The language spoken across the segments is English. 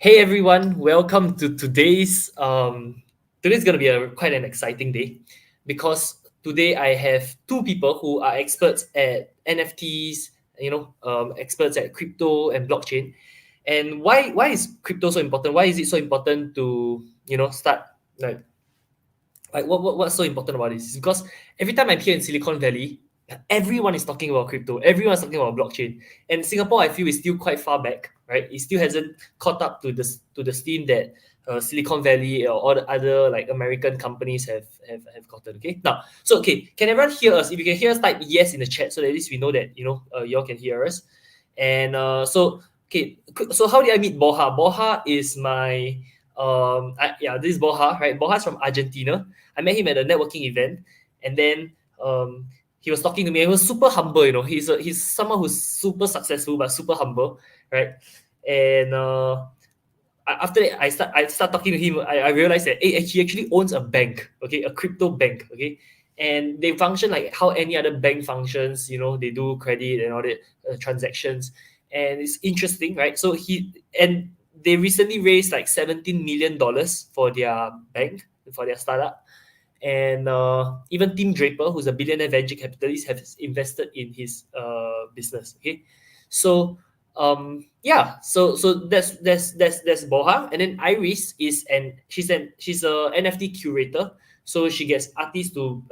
Hey everyone, welcome to today's gonna be quite an exciting day because today I have two people who are experts at NFTs, experts at crypto and blockchain. And why is crypto so important? Why is it so important to start like what's so important about this? Is because every time I'm here in Silicon Valley, everyone is talking about crypto, everyone's talking about blockchain. And Singapore, I feel, is still quite far back, right? It still hasn't caught up to the steam that Silicon Valley or all the other like American companies have gotten. Okay, now, so okay, can everyone hear us? If you can hear us, type yes in the chat so that at least we know that y'all can hear us. And okay, so how did I meet Borja? Borja is my this is Borja, right? Borja's from Argentina. I met him at a networking event, and then he was talking to me. He was super humble, He's someone who's super successful but super humble, right? And after that, I start talking to him. I realized that he actually owns a bank, okay, a crypto bank, okay, and they function like how any other bank functions. They do credit and all that transactions, and it's interesting, right? So they recently raised like $17 million for their bank, for their startup. And even Tim Draper, who's a billionaire venture capitalist, has invested in his business. Okay, so yeah, so that's Boha. And then Iris she's a NFT curator. So she gets artists to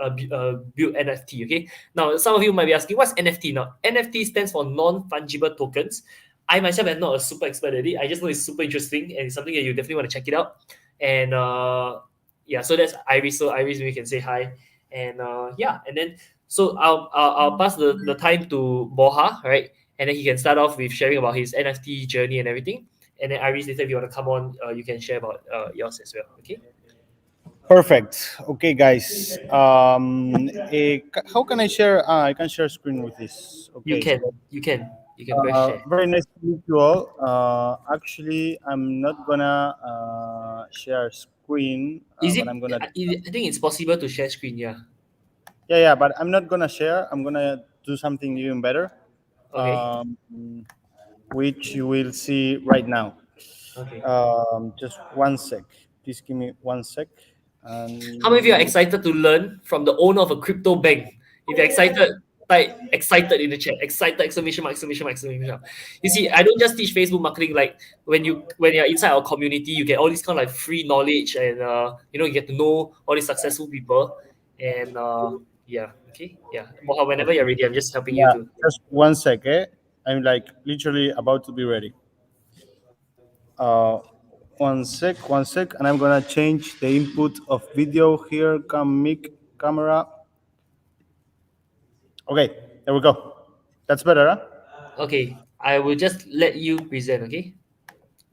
build NFT. Okay, now some of you might be asking, what's NFT? Now NFT stands for non-fungible tokens. I myself am not a super expert at it. I just know it's super interesting and it's something that you definitely want to check it out. And yeah, so that's Iris. So Iris, we can say hi. And yeah, and then so I'll pass the time to Borja, right? And then he can start off with sharing about his NFT journey and everything. And then Iris, later if you want to come on, you can share about yours as well. Okay. Perfect. Okay, guys. How can I share? I can share screen with this. You Okay. can, you can press share. Very nice to meet you all. Actually, I'm not gonna share screen, Is but it? I'm gonna. I think it's possible to share screen. Yeah. Yeah, but I'm not gonna share. I'm gonna do something even better, Okay. um, which you will see right now. Okay. Just one sec. Please give me one sec. How many of you are And excited to learn from the owner of a crypto bank? If you're excited, type excited in the chat. Excited! Exclamation mark! Exclamation mark! Exclamation mark! You see, I don't just teach Facebook marketing. Like when you're inside our community, you get all this kind of like free knowledge, and you get to know all these successful people. And yeah, okay, yeah. Moha, whenever you're ready, I'm just helping you yeah, to. just one sec. I'm like literally about to be ready. Uh, one sec, and I'm gonna change the input of video here. Come mic camera. Okay, there we go. That's better, huh? Okay, I will just let you present. Okay.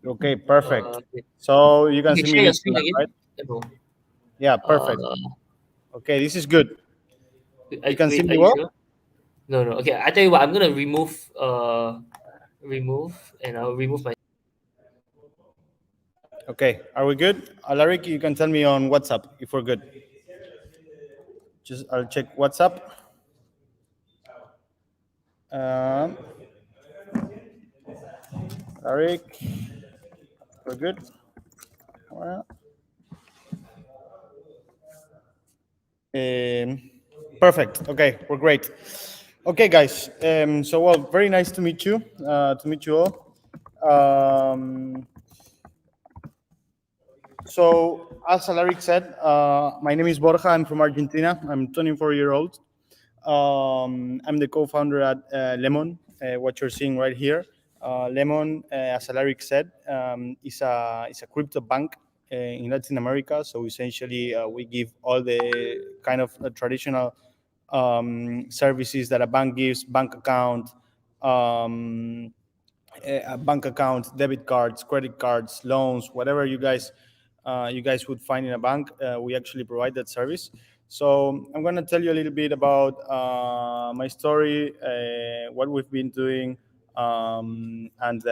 Okay, perfect. Okay. So you You can can see me share your this screen time, again. right? Yeah, bro. Yeah, perfect. Uh, Okay, this is good. You can see wait, are me you well. sure? No, no. Okay, I tell you what. I'm gonna remove, and I'll remove my. Okay, are we good? Alaric, you can tell me on WhatsApp if we're good. Just I'll check WhatsApp. Um, Alaric, we're good. Alright. Um, Perfect. Okay, we're great. Okay, guys. So, well, very nice to meet you. To meet you all. So, as Alaric said, my name is Borja. I'm from Argentina. I'm 24-year old. I'm the co-founder at Lemon. What you're seeing right here, Lemon, as Alaric said, is a crypto bank in Latin America. So essentially, we give all the kind of traditional services that a bank gives: um, a bank account, debit cards, credit cards, loans, whatever you guys would find in a bank. We actually provide that service. So I'm going to tell you a little bit about my story, what we've been doing, and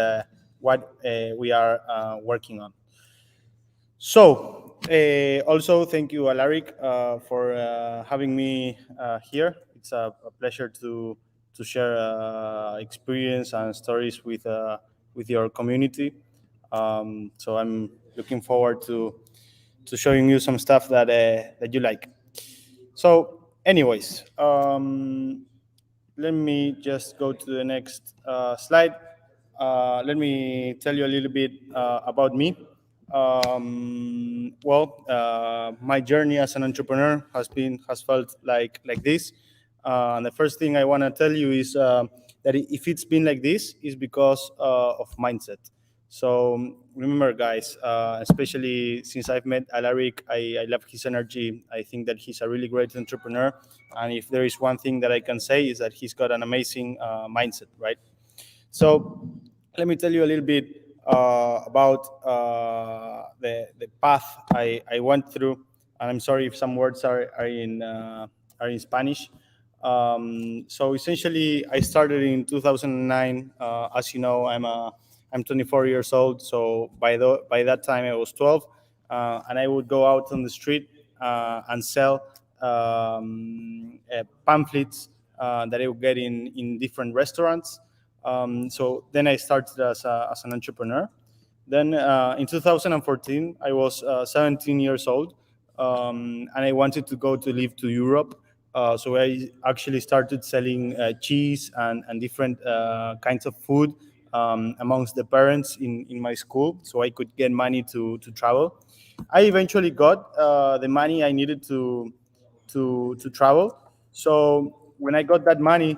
what we are working on. So, also thank you, Alaric, for having me here. It's a pleasure to share experience and stories with your community. So I'm looking forward to showing you some stuff that you like. So, anyways, let me just go to the next slide. Let me tell you a little bit about me. My journey as an entrepreneur has felt like this. And the first thing I want to tell you is that if it's been like this, is because of mindset. So remember, guys, especially since I've met Alaric, I love his energy. I think that he's a really great entrepreneur. And if there is one thing that I can say is that he's got an amazing mindset, right? So let me tell you a little bit about the path I went through. And I'm sorry if some words are in Spanish. So essentially, I started in 2009. As you know, I'm 24 years old. So by that time, I was 12, and I would go out on the street and sell pamphlets that I would get in different restaurants. So then I started as an entrepreneur. Then in 2014, I was 17 years old, and I wanted to go to live to Europe. So I actually started selling cheese and different kinds of food amongst the parents in my school, so I could get money to travel. I eventually got the money I needed to travel. So when I got that money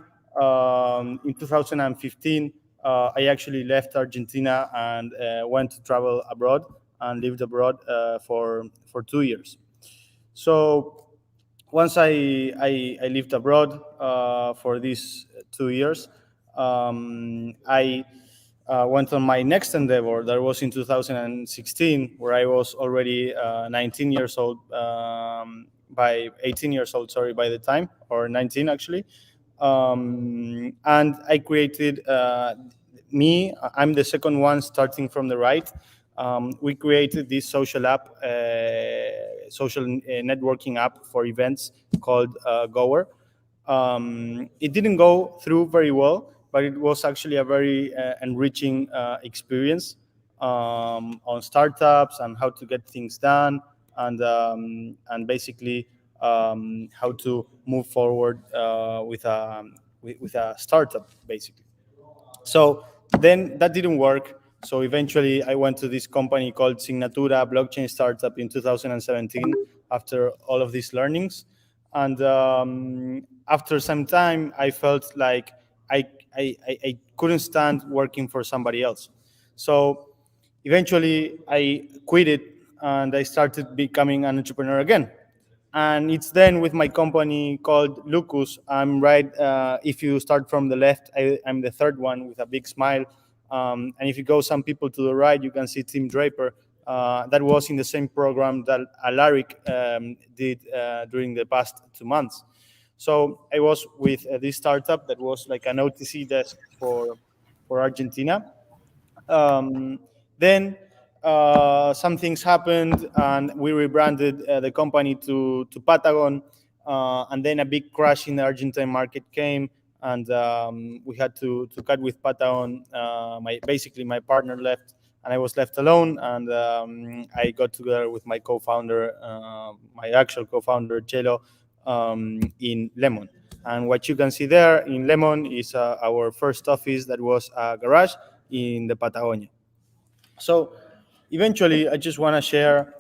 in 2015, I actually left Argentina and went to travel abroad and lived abroad for 2 years. So once I lived abroad for these 2 years, I went on my next endeavor. That was in 2016, where I was already 19 years old, by 18 years old, sorry, by the time, or 19 actually. And I created I'm the second one starting from the right. We created this social app, social networking app for events called Goer. It didn't go through very well, but it was actually a very enriching experience on startups and how to get things done, and basically how to move forward with a startup, basically. So then that didn't work. So eventually, I went to this company called Signatura blockchain startup in 2017 after all of these learnings. And after some time, I felt like I couldn't stand working for somebody else. So eventually, I quit it and I started becoming an entrepreneur again. And it's then with my company called Lucus. I'm right. If you start from the left, I'm the third one with a big smile. And if you go some people to the right, you can see Tim Draper. That was in the same program that Alaric did during the past 2 months. So I was with this startup that was like an OTC desk for Argentina. um, then some things happened, and we rebranded the company to Patagon. And then a big crash in the Argentine market came, and we had to cut with Patagon. Basically, my partner left, and I was left alone. And I got together with my co-founder, my actual co-founder, Chelo, in Lemon. And what you can see there in Lemon is our first office that was a garage in the Patagonia. So eventually, I just want to share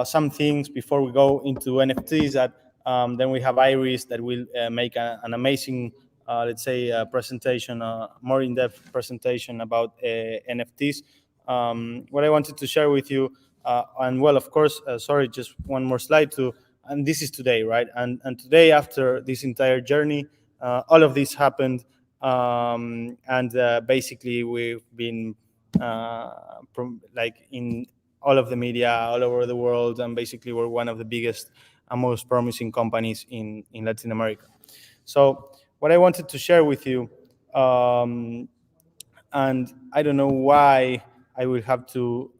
some things before we go into NFTs. That then we have Iris that will make an amazing, let's say, presentation, more in-depth presentation about NFTs. What I wanted to share with you, and well, of course, sorry, just one more slide to, and this is today, right? And today, after this entire journey, all of this happened, and basically we've been like in all of the media all over the world, and basically we're one of the biggest and most promising companies in Latin America. So what I wanted to share with you, and I don't know why I will have to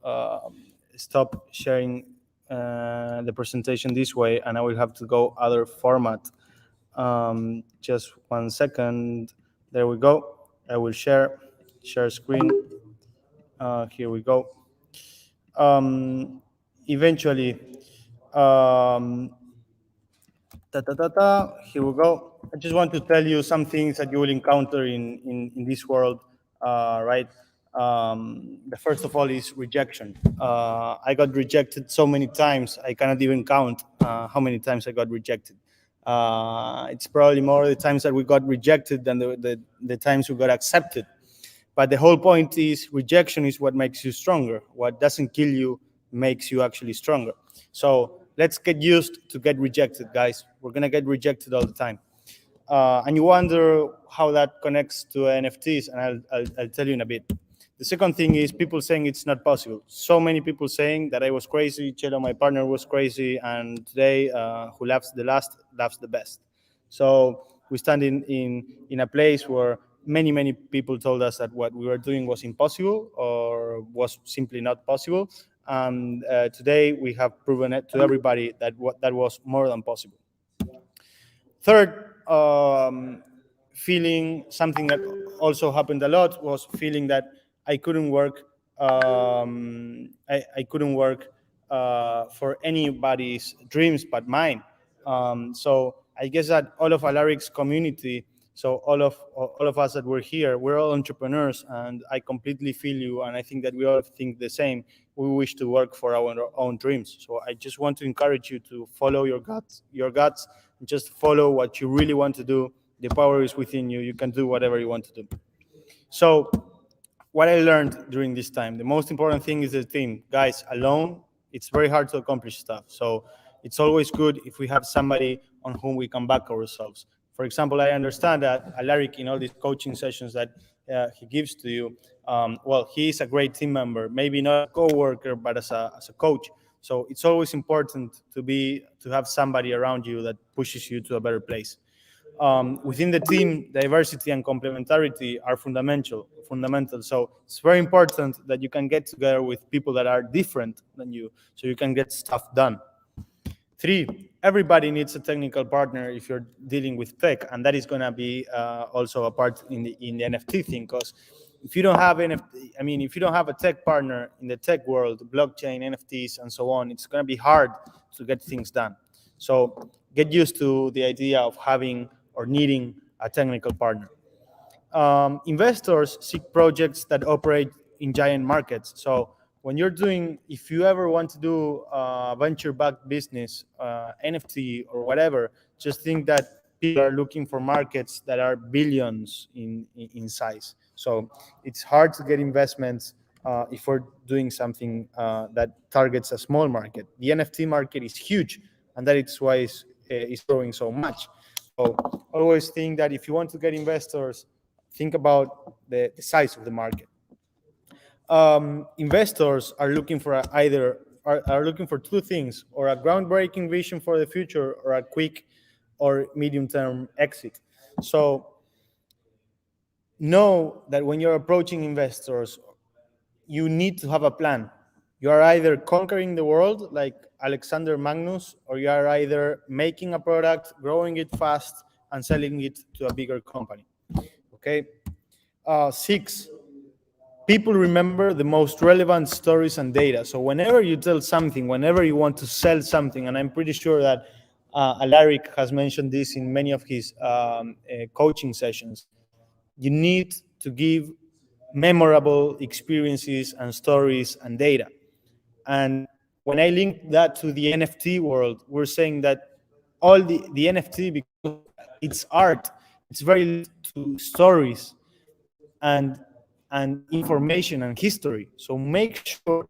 stop sharing the presentation this way, and I will have to go other format. Just 1 second. There we go. I will share screen. Here we go. Eventually, um, here we go. I just want to tell you some things that you will encounter in this world, right? The first of all is rejection. I got rejected so many times, I cannot even count how many times I got rejected. It's probably more the times that we got rejected than the times we got accepted. But the whole point is rejection is what makes you stronger. What doesn't kill you makes you actually stronger. So let's get used to get rejected, guys. We're gonna get rejected all the time. And you wonder how that connects to NFTs, and I'll tell you in a bit. The second thing is people saying it's not possible. So many people saying that I was crazy, Chelo, my partner, was crazy, and today, who laughs the last, laughs the best. So we stand in a place where many people told us that what we were doing was impossible or was simply not possible. And today we have proven it to everybody that that was more than possible. Third, feeling something that also happened a lot was feeling that I couldn't work. I couldn't work for anybody's dreams but mine. So I guess that all of Alaric's community, so all of us that were here, we're all entrepreneurs, and I completely feel you, and I think that we all think the same. We wish to work for our own dreams. So I just want to encourage you to follow your guts, and just follow what you really want to do. The power is within you. You can do whatever you want to do. So what I learned during this time, the most important thing is the team. Guys, alone, it's very hard to accomplish stuff. So it's always good if we have somebody on whom we can back ourselves. For example, I understand that Alaric, in all these coaching sessions that he gives to you, well, he is a great team member, maybe not a co-worker, but as a coach. So it's always important to have somebody around you that pushes you to a better place. Within the team, diversity and complementarity are fundamental. So it's very important that you can get together with people that are different than you, so you can get stuff done. 3, everybody needs a technical partner if you're dealing with tech, and that is going to be also a part in the NFT thing. Because if you don't have if you don't have a tech partner in the tech world, blockchain, NFTs, and so on, it's going to be hard to get things done. So get used to the idea of having or needing a technical partner. Investors seek projects that operate in giant markets. So if you ever want to do a venture-backed business, NFT or whatever, just think that people are looking for markets that are billions in size. So it's hard to get investments if we're doing something that targets a small market. The NFT market is huge, and that is why it's growing so much. So always think that if you want to get investors, think about the size of the market. Investors are looking for are looking for two things: or a groundbreaking vision for the future, or a quick or medium-term exit. So know that when you're approaching investors, you need to have a plan. You are either conquering the world like Alexander Magnus, or you are either making a product, growing it fast, and selling it to a bigger company. Okay. 6, people remember the most relevant stories and data. So whenever you tell something, whenever you want to sell something, and I'm pretty sure that Alaric has mentioned this in many of his coaching sessions, you need to give memorable experiences and stories and data. And when I link that to the NFT world, we're saying that all the NFT, because it's art, it's very linked to stories and information and history. So make sure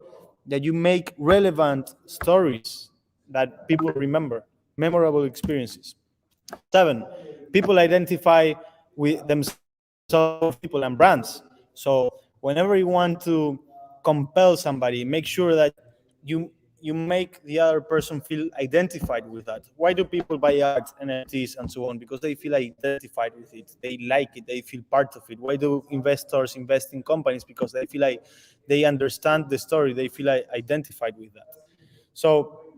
that you make relevant stories that people remember, memorable experiences. 7, people identify with themselves, people and brands. So whenever you want to compel somebody, make sure that you make the other person feel identified with that. Why do people buy art, NFTs, and so on? Because they feel identified with it. They like it. They feel part of it. Why do investors invest in companies? Because they feel like they understand the story. They feel identified with that. So,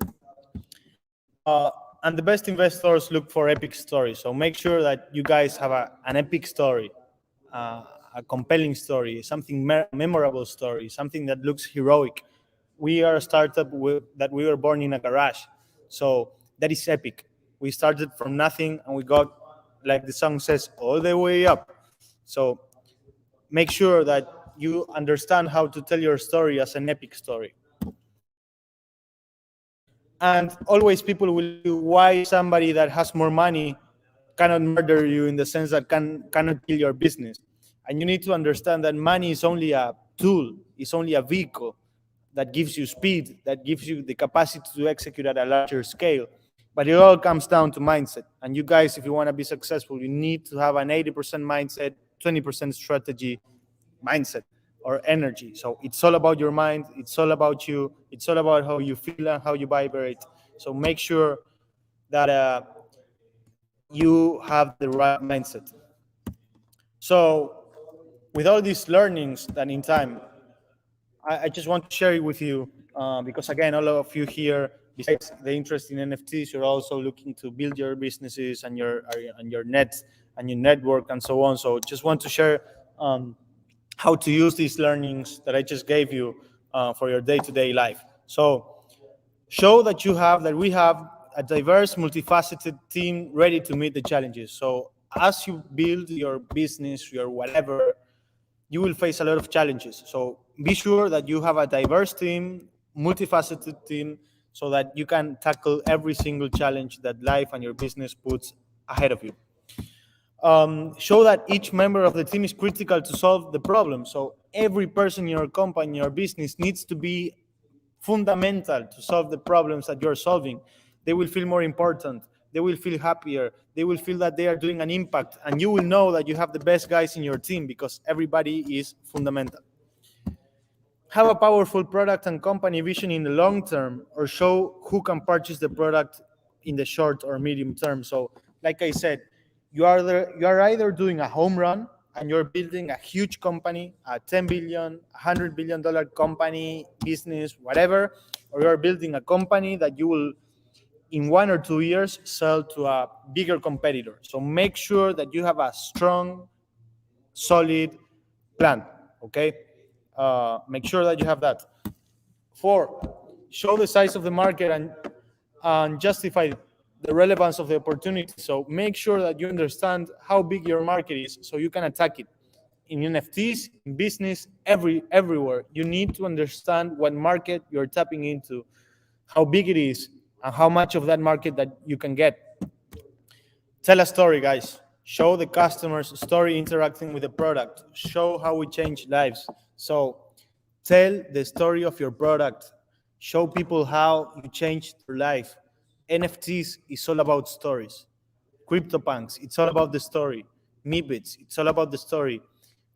and the best investors look for epic stories. So make sure that you guys have an epic story, a compelling story, something memorable story, something that looks heroic. we are a startup that we were born in a garage. So that is epic. We started from nothing and we got, like the song says, all the way up. So make sure that you understand how to tell your story as an epic story. And always people will ask you why somebody that has more money cannot murder you, in the sense that cannot kill your business. And you need to understand that money is only a tool, it's only a vehicle that gives you speed, that gives you the capacity to execute at a larger scale. But it all comes down to mindset. And you guys, if you want to be successful, you need to have an 80% mindset, 20% strategy mindset or energy. So it's all about your mind, it's all about you, it's all about how you feel and how you vibrate. So make sure that you have the right mindset. So with all these learnings that in time, I just want to share it with you, because again, all of you here, besides the interest in NFTs, you're also looking to build your businesses and your net and your network and so on. So just want to share how to use these learnings that I just gave you for your day-to-day life. So show that we have a diverse, multifaceted team ready to meet the challenges. So as you build your business, your whatever, you will face a lot of challenges. So be sure that you have a diverse team, multifaceted team, so that you can tackle every single challenge that life and your business puts ahead of you. Show that each member of the team is critical to solve the problem. So every person in your company, your business, needs to be fundamental to solve the problems that you're solving. They will feel more important. They will feel happier. They will feel that they are doing an impact. And you will know that you have the best guys in your team because everybody is fundamental. Have a powerful product and company vision in the long term, or show who can purchase the product in the short or medium term. So, like I said, you are either doing a home run and you're building a huge company, a 10 billion, $100 billion company, business, whatever, or you're building a company that you will, in 1 or 2 years, sell to a bigger competitor. So make sure that you have a strong, solid plan. Okay, make sure that you have that. 4, show the size of the market and justify the relevance of the opportunity. So make sure that you understand how big your market is so you can attack it. In NFTs, in business, everywhere, you need to understand what market you're tapping into, how big it is, and how much of that market that you can get. Tell a story, guys. Show the customer's story interacting with the product. Show how we change lives. So tell the story of your product. Show people how you changed their life. NFTs is all about stories. CryptoPunks, it's all about the story. Meebits, it's all about the story.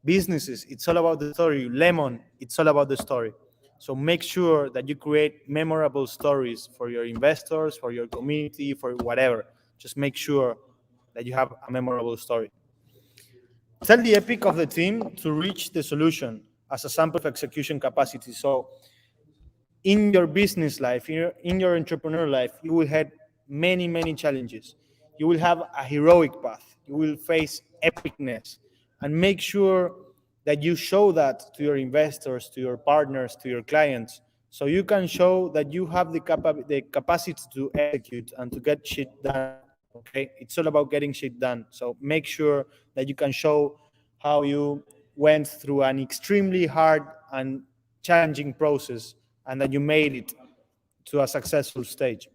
Businesses, it's all about the story. Lemon, it's all about the story. So make sure that you create memorable stories for your investors, for your community, for whatever. Just make sure that you have a memorable story. Tell the epic of the team to reach the solution as a sample of execution capacity. So in your business life, in your entrepreneur life, you will have many challenges. You will have a heroic path. You will face epicness. And make sure that you show that to your investors, to your partners, to your clients, so you can show that you have the capacity to execute and to get shit done. Okay, it's all about getting shit done. So make sure that you can show how you went through an extremely hard and challenging process and that you made it to a successful stage.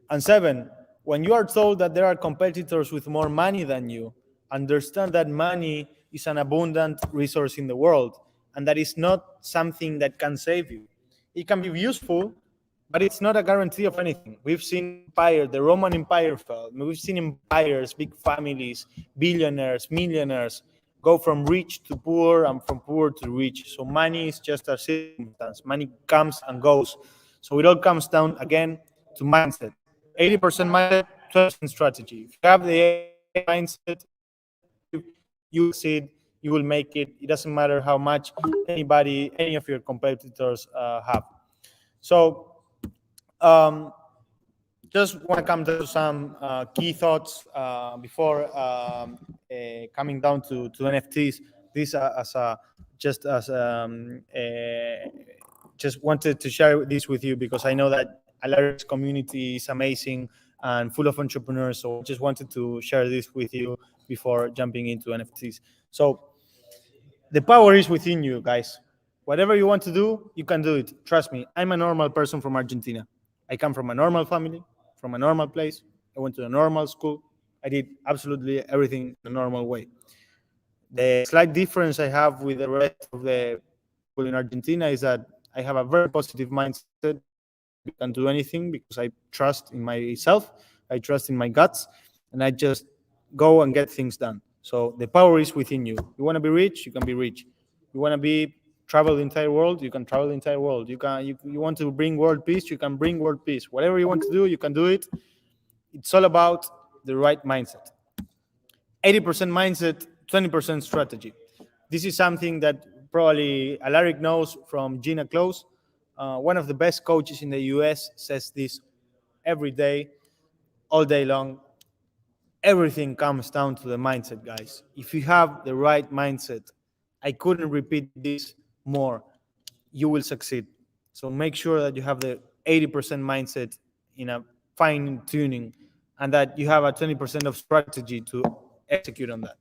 And 7, when you are told that there are competitors with more money than you, understand that money is an abundant resource in the world and that is not something that can save you. It can be useful, but it's not a guarantee of anything. We've seen empire, the Roman Empire fell. We've seen empires, big families, billionaires, millionaires go from rich to poor and from poor to rich. So money is just a circumstance. Money comes and goes. So it all comes down again to mindset. 80% mindset, 20% strategy. If you have the 80% mindset, you succeed, you will make it. It doesn't matter how much any of your competitors have. So just want to come to some key thoughts before coming down to NFTs. This as a just as just wanted to share this with you because I know that Alaric's community is amazing and full of entrepreneurs. So I just wanted to share this with you before jumping into NFTs. So the power is within you, guys. Whatever you want to do, you can do it. Trust me, I'm a normal person from Argentina. I come from a normal family, from a normal place. I went to a normal school. I did absolutely everything in a normal way. The slight difference I have with the rest of the people in Argentina is that I have a very positive mindset. I can do anything because I trust in myself, I trust in my guts, and I just go and get things done. So the power is within you. You want to be rich, you can be rich. You want to be travel the entire world, you can travel the entire world. You want to bring world peace, you can bring world peace. Whatever you want to do, you can do it. It's all about the right mindset. 80% mindset, 20% strategy. This is something that probably Alaric knows from Gina Close. One of the best coaches in the US says this every day, all day long. Everything comes down to the mindset, guys. If you have the right mindset, I couldn't repeat this more, you will succeed. So make sure that you have the 80% mindset in a fine tuning and that you have a 20% of strategy to execute on that.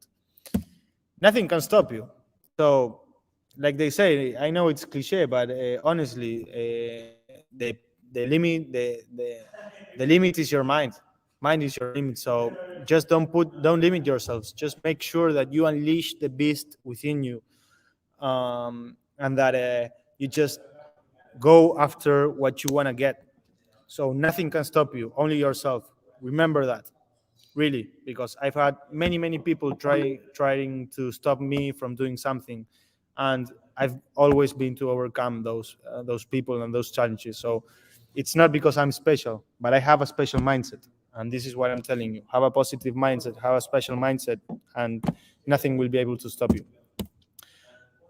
Nothing can stop you. So, like they say, I know it's cliche, but honestly, the limit the limit is your mind. Mind is your limit. So just don't limit yourselves. Just make sure that you unleash the beast within you, and that you just go after what you want to get. So nothing can stop you, only yourself. Remember that, really, because I've had many people trying to stop me from doing something, and I've always been to overcome those people and those challenges. So it's not because I'm special, but I have a special mindset, and this is what I'm telling you: have a positive mindset, have a special mindset, and nothing will be able to stop you.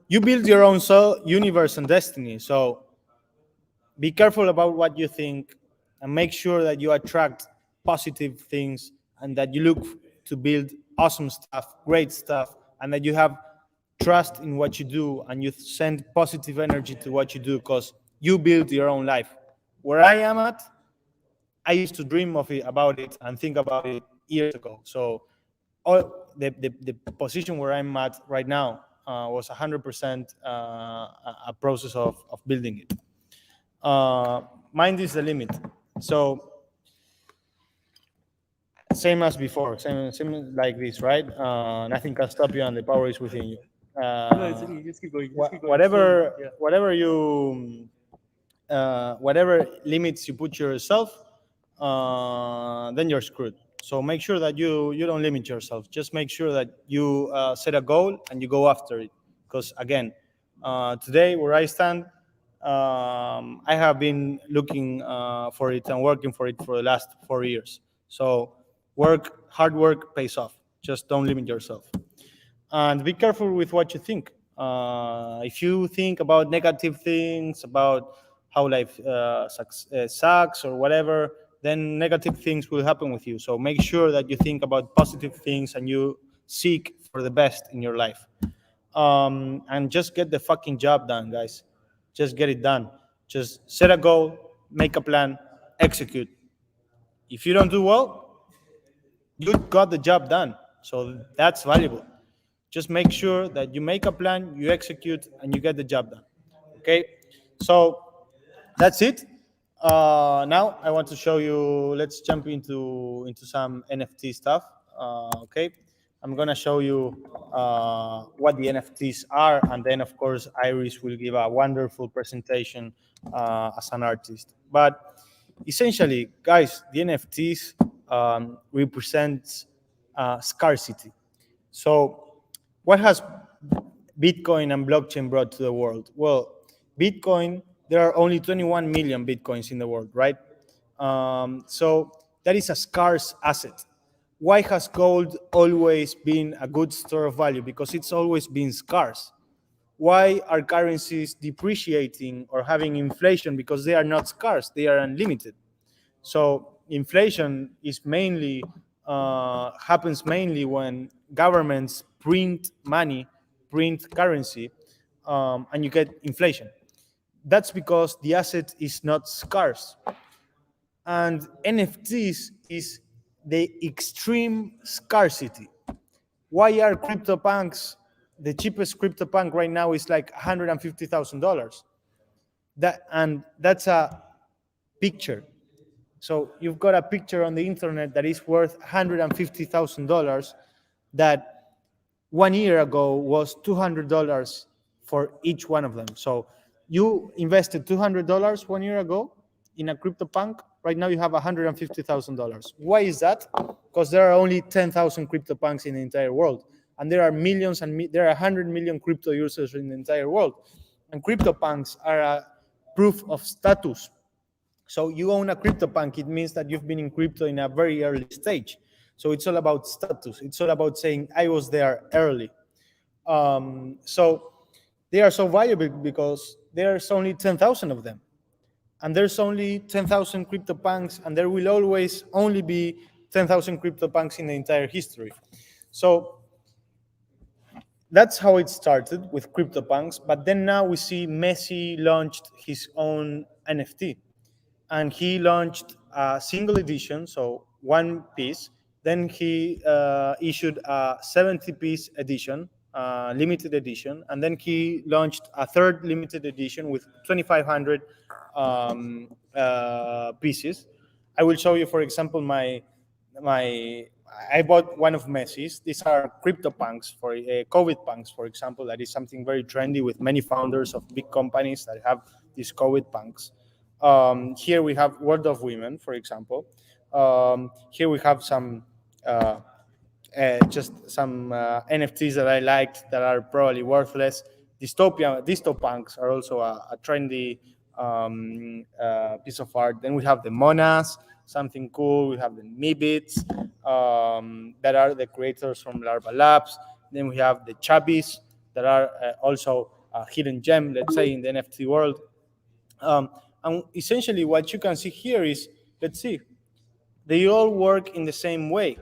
You build your own soul, universe, and destiny. So be careful about what you think and make sure that you attract positive things and that you look to build awesome stuff, great stuff, and that you have trust in what you do and you send positive energy to what you do because you build your own life. Where I am at, I used to dream of it, about it and think about it years ago. So the position where I'm at right now was 100% a process of building it. Mind is the limit. So same as before, same like this, right? Nothing can stop you, and the power is within you. No, it's okay. Just keep going. Just keep going. Whatever, Yeah. whatever limits you put yourself, then you're screwed. So make sure that you don't limit yourself. Just make sure that you set a goal and you go after it. Because again, today where I stand, I have been looking for it and working for it for the last 4 years. So hard work pays off. Just don't limit yourself. And be careful with what you think. If you think about negative things, about how life sucks or whatever, then negative things will happen with you. So make sure that you think about positive things and you seek for the best in your life. And just get the fucking job done, guys. Just get it done. Just set a goal, make a plan, execute. If you don't do well, you got the job done. So that's valuable. Just make sure that you make a plan, you execute, and you get the job done. Okay? So that's it. Now I want to show you. Let's jump into some NFT stuff. Okay, I'm gonna show you what the NFTs are, and then of course Iris will give a wonderful presentation as an artist. But essentially, guys, the NFTs represent scarcity. So, what has Bitcoin and blockchain brought to the world? Well, Bitcoin, there are only 21 million Bitcoins in the world, right? So that is a scarce asset. Why has gold always been a good store of value? Because it's always been scarce. Why are currencies depreciating or having inflation? Because they are not scarce, they are unlimited. So inflation is mainly happens mainly when governments print money, print currency, and you get inflation. That's because the asset is not scarce. And NFTs is the extreme scarcity. Why are CryptoPunks? The cheapest CryptoPunk right now is like $150,000. That's a picture. So you've got a picture on the internet that is worth $150,000 that 1 year ago was $200 for each one of them. So you invested $200 1 year ago in a CryptoPunk. Right now you have $150,000. Why is that? Because there are only 10,000 CryptoPunks in the entire world, and there are millions and there are 100 million crypto users in the entire world. And CryptoPunks are a proof of status. So you own a CryptoPunk, it means that you've been in crypto in a very early stage. So it's all about status. It's all about saying I was there early. So they are so valuable because there's only 10,000 of them, and there's only 10,000 CryptoPunks, and there will always only be 10,000 CryptoPunks in the entire history. So that's how it started with CryptoPunks. But then now we see Messi launched his own NFT, and he launched a single edition, so one piece. Then he issued a 70-piece edition, limited edition, and then he launched a third limited edition with 2,500 pieces. I will show you, for example, my I bought one of Messi's. These are crypto punks for COVID punks, for example. That is something very trendy with many founders of big companies that have these COVID punks. Here we have World of Women, for example. Here we have some just some NFTs that I liked that are probably worthless. Dystopunks are also a trendy piece of art. Then we have the Monas, something cool. We have the Mibits, that are the creators from Larva Labs. Then we have the Chubbies, that are also a hidden gem, let's say, in the NFT world. And essentially what you can see here is, let's see, they all work in the same way.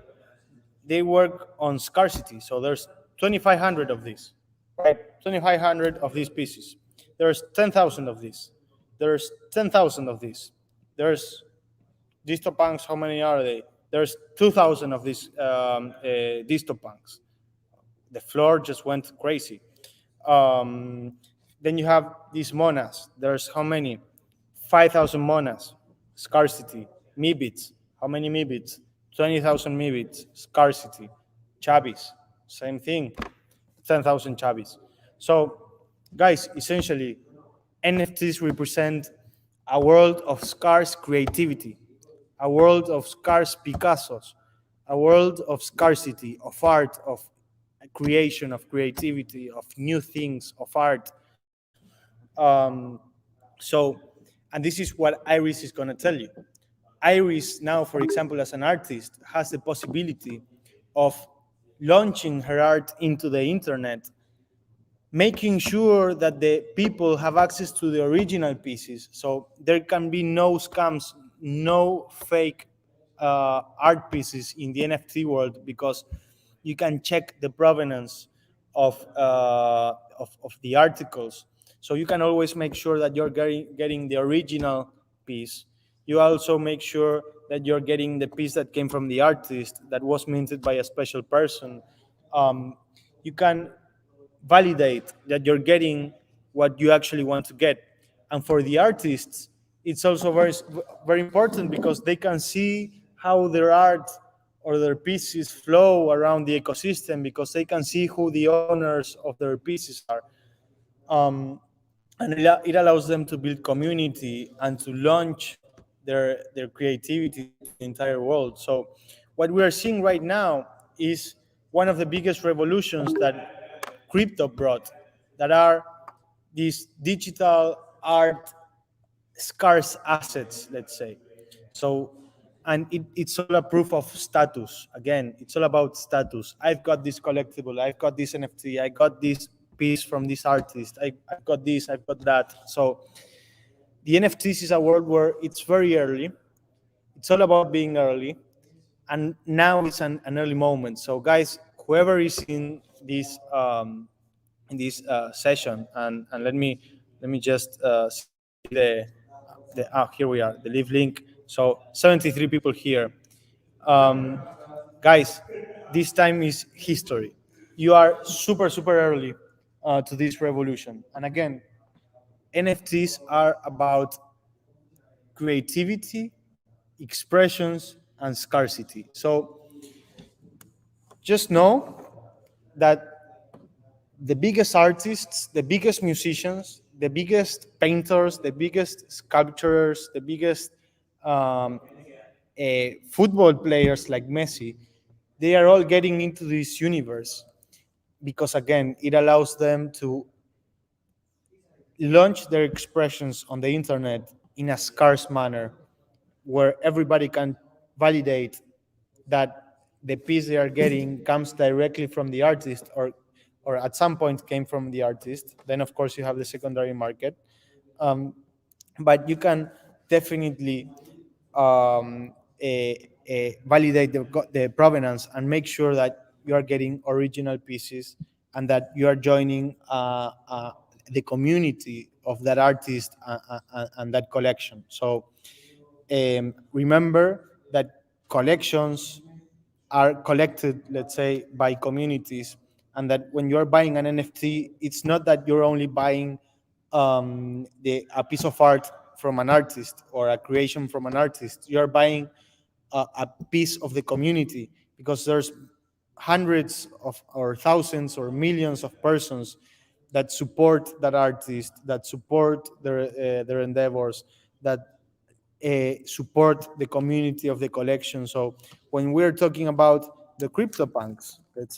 They work on scarcity. So there's 2,500 of these, right? 2,500 of these pieces. There's 10,000 of these. There's 10,000 of these. There's Distopunks, how many are they? There's 2,000 of these Distopunks. The floor just went crazy. Then you have these Monas. There's how many? 5,000 Monas, scarcity. Mibits, how many Mibits? 20,000 Mibits, scarcity. Chubbies, same thing, 10,000 Chubbies. So, guys, essentially, NFTs represent a world of scarce creativity, a world of scarce Picassos, a world of scarcity, of art, of creation, of creativity, of new things, of art. So, and this is what Iris is going to tell you. Iris now, for example, as an artist, has the possibility of launching her art into the internet, making sure that the people have access to the original pieces. So there can be no scams, no fake art pieces in the NFT world, because you can check the provenance of the articles. So you can always make sure that you're getting the original piece. You also make sure that you're getting the piece that came from the artist, that was minted by a special person. You can validate that you're getting what you actually want to get. And for the artists, it's also very, very important, because they can see how their art or their pieces flow around the ecosystem, because they can see who the owners of their pieces are. And it allows them to build community and to launch their creativity to the entire world. So what we are seeing right now is one of the biggest revolutions that crypto brought, that are these digital art scarce assets, let's say. So, and it's all a proof of status. Again, it's all about status. I've got this collectible, I've got this NFT, I got this piece from this artist, I've got this, I've got that. So the NFTs is a world where it's very early. It's all about being early. And now it's an early moment. So guys, whoever is in this session, and let me just see here we are, the live link. So 73 people here. Um, Guys, this time is history. You are super early to this revolution. And again, NFTs are about creativity, expressions, and scarcity. So just know that the biggest artists, the biggest musicians, the biggest painters, the biggest sculptors, the biggest um, football players like Messi, they are all getting into this universe because, again, it allows them to launch their expressions on the internet in a scarce manner where everybody can validate that the piece they are getting comes directly from the artist or at some point came from the artist. Then of course you have the secondary market, um, but you can definitely um, validate the provenance and make sure that you are getting original pieces and that you are joining the community of that artist and that collection. So remember that collections are collected, let's say, by communities, and that when you're buying an NFT, it's not that you're only buying a piece of art from an artist or a creation from an artist. You're buying a piece of the community because there's hundreds of or thousands or millions of persons that support that artist, that support their endeavors, that support the community of the collection. So when we're talking about the CryptoPunks, let's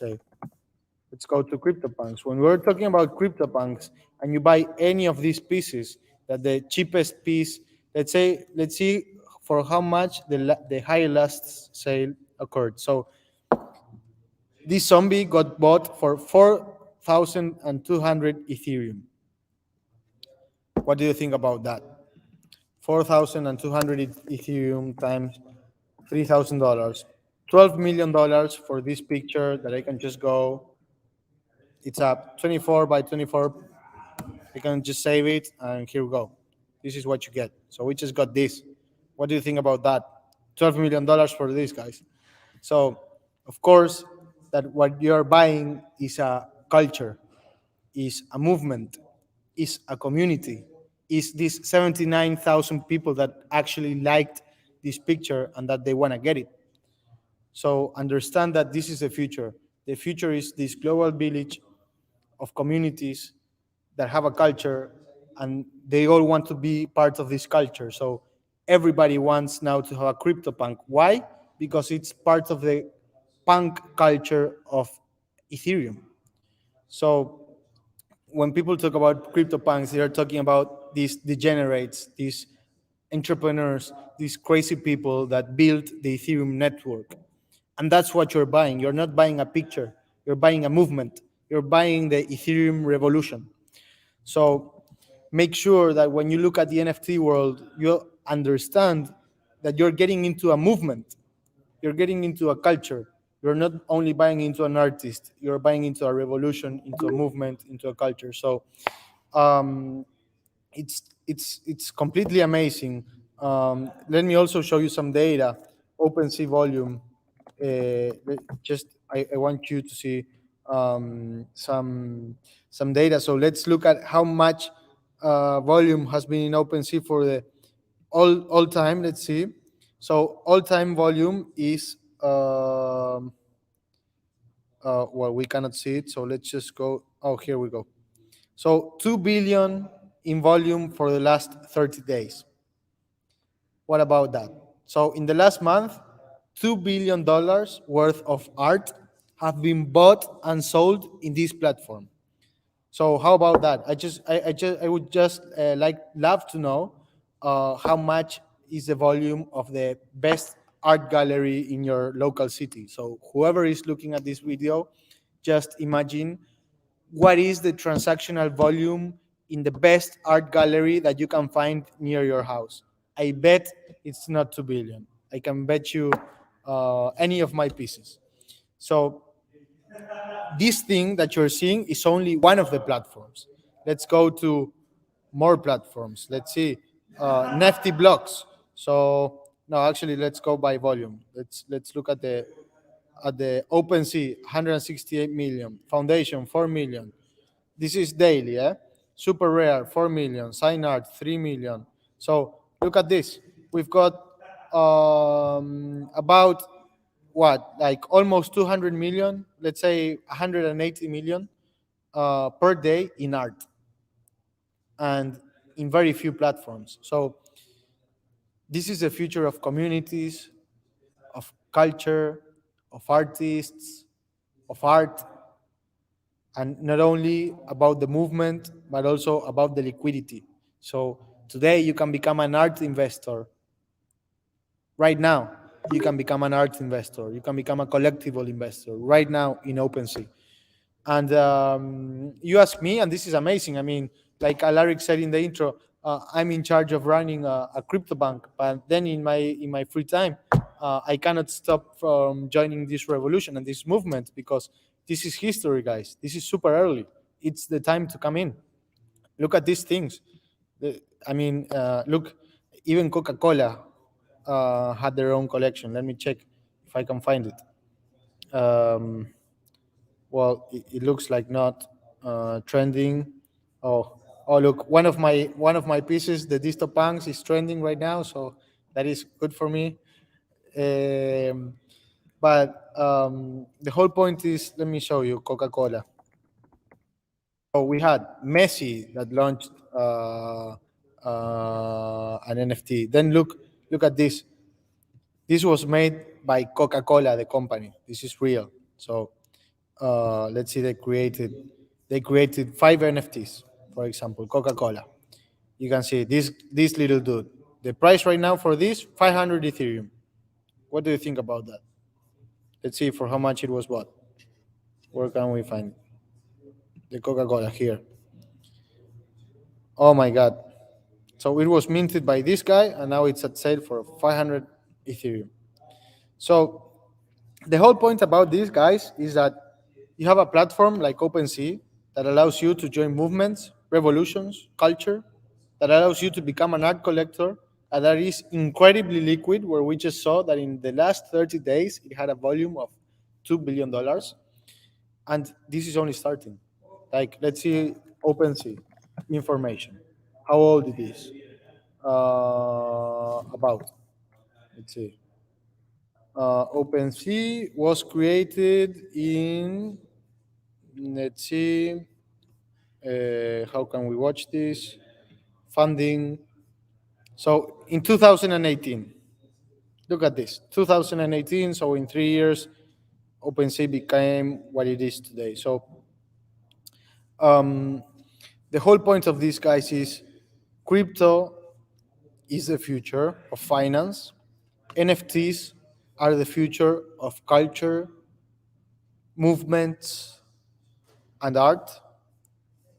go to CryptoPunks. When we're talking about CryptoPunks and you buy any of these pieces, that the cheapest piece, let's see for how much the high last sale occurred. So this zombie got bought for 4,200 Ethereum. What do you think about that? 4,200 Ethereum times $3,000. $12 million for this picture that I can just go. It's a 24 by 24. You can just save it, and here we go. This is what you get. So we just got this. What do you think about that? $12 million for these guys. So, of course, that what you're buying is a culture, is a movement, is a community, is these 79,000 people that actually liked this picture and that they want to get it. So understand that this is the future. The future is this global village of communities that have a culture and they all want to be part of this culture. So everybody wants now to have a CryptoPunk. Why? Because it's part of the punk culture of Ethereum. So when people talk about CryptoPunks, they are talking about these degenerates, these entrepreneurs, these crazy people that built the Ethereum network. And that's what you're buying. You're not buying a picture, you're buying a movement, you're buying the Ethereum revolution. So make sure that when you look at the NFT world, you understand that you're getting into a movement, you're getting into a culture. You're not only buying into an artist, you're buying into a revolution, into a movement, into a culture. So um, it's completely amazing. Let me also show you some data. OpenC volume. Just I want you to see some data. So let's look at how much volume has been in OpenC for the all time. Let's see. So all time volume is well, we cannot see it. So let's just go. Oh, here we go. So 2 billion in volume for the last 30 days. What about that? So in the last month, $2 billion worth of art have been bought and sold in this platform. So how about that? I would just love to know how much is the volume of the best art gallery in your local city. So whoever is looking at this video, just imagine what is the transactional volume in the best art gallery that you can find near your house. I bet it's not 2 billion. I can bet you any of my pieces. So this thing that you're seeing is only one of the platforms. Let's go to more platforms. Let's see, NFT blocks. So no, actually, let's go by volume. Let's look at the OpenC, 168 million. Foundation, 4 million. This is daily, eh? Super rare, 4 million. Sign art, 3 million. So look at this. We've got about what, like almost 200 million, let's say 180 million per day in art, and in very few platforms. So this is the future of communities, of culture, of artists, of art, and not only about the movement, but also about the liquidity. So today you can become an art investor. Right now, you can become an art investor. You can become a collectible investor right now in OpenSea. And you ask me, and this is amazing. I mean, like Alaric said in the intro, I'm in charge of running a crypto bank. But then in my free time, I cannot stop from joining this revolution and this movement, because this is history, guys. This is super early. It's the time to come in. Look at these things. I mean, look, even CocaCola had their own collection. Let me check if I can find it. Well, it looks like not trending. Oh, oh, look, one of my pieces, the Disto Punks, is trending right now, so that is good for me. But the whole point is, let me show you Coca-Cola. So we had Messi that launched an NFT. Then look at this. This was made by Coca-Cola, the company. This is real. So let's see, they created 5 NFTs, for example, Coca-Cola. You can see this little dude. The price right now for this, 500 Ethereum. What do you think about that? Let's see for how much it was bought. Where can we find it? The Coca-Cola here? Oh my God. So it was minted by this guy, and now it's at sale for 500 Ethereum. So the whole point about these guys is that you have a platform like OpenSea that allows you to join movements, revolutions, culture, that allows you to become an art collector, and that is incredibly liquid, where we just saw that in the last 30 days, it had a volume of $2 billion. And this is only starting. Like, let's see OpenSea information, how old it is. About, let's see. OpenSea was created in, let's see, how can we watch this? Funding. So in 2018, look at this, 2018. So in 3 years, OpenSea became what it is today. So um, the whole point of these guys is crypto is the future of finance. NFTs are the future of culture, movements, and art.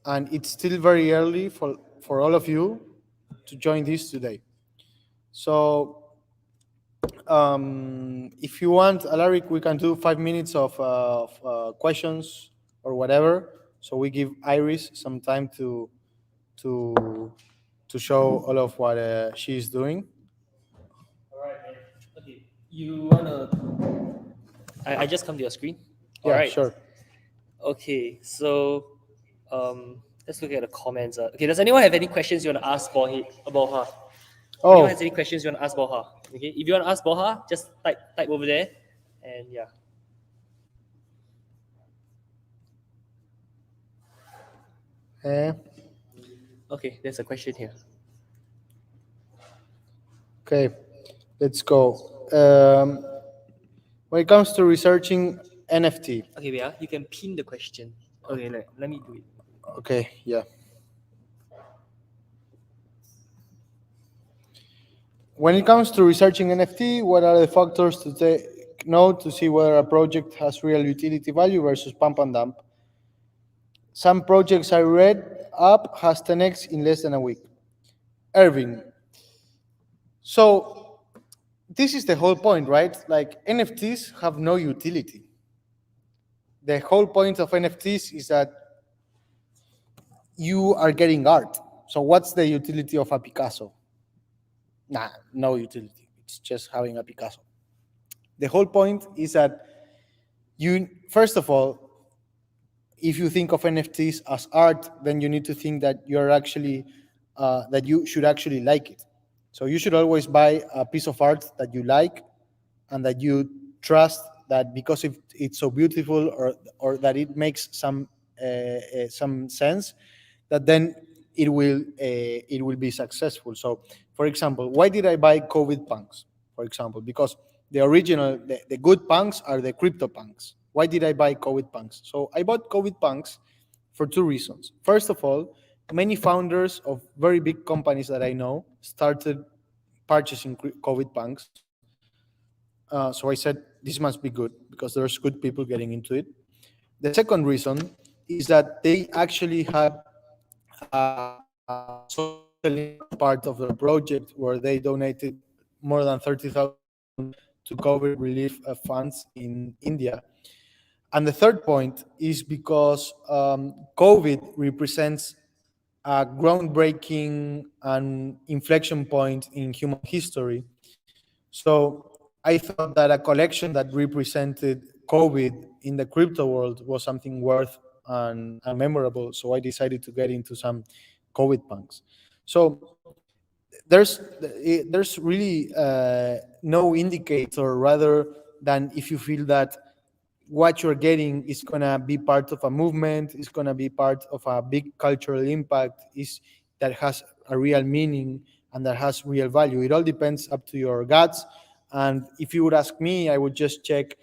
And it's still very early for all of you to join this today. So if you want, Alaric, we can do 5 minutes of questions or whatever. So we give Iris some time to to show all of what she is doing. All right, man. Okay, you wanna? I just come to your screen. All Yeah, right. sure. Okay, so let's look at the comments. Okay, does anyone have any questions you want to ask Borja about her? Anyone has Oh, any questions you want to ask Borja? Okay, if you want to ask Borja, just type over there, and yeah. eh, Okay, there's a question here. okay, let's go. When it comes to researching NFT, Okay, yeah, you can pin the question. Okay, let me do it. okay, yeah. When it comes to researching NFT, what are the factors to take note to see whether a project has real utility value versus pump and dump? Some projects I read up has 10x in less than a week. Irving. So this is the whole point, right? Like, NFTs have no utility. The whole point of NFTs is that you are getting art. So what's the utility of a Picasso? Nah, no utility. It's just having a Picasso. The whole point is that you, first of all, if you think of NFTs as art, then you need to think that you're actually that you should actually like it. So you should always buy a piece of art that you like and that you trust that because if it's so beautiful or that it makes some sense, that then it will be successful. So, for example, why did I buy COVID punks? For example, because the original, the good punks are the crypto punks. Why did I buy COVID punks? So I bought COVID punks for two reasons. First of all, many founders of very big companies that I know started purchasing COVID punks. So I said, this must be good because there's good people getting into it. The second reason is that they actually had a social impact part of their project where they donated more than 30,000 to COVID relief funds in India. And the third point is because COVID represents a groundbreaking and inflection point in human history. So I thought that a collection that represented COVID in the crypto world was something worth and memorable. So I decided to get into some COVID punks. So there's really no indicator rather than if you feel that what you're getting is gonna be part of a movement, is gonna be part of a big cultural impact, is that has a real meaning and that has real value. It all depends up to your guts. And if you would ask me, I would just check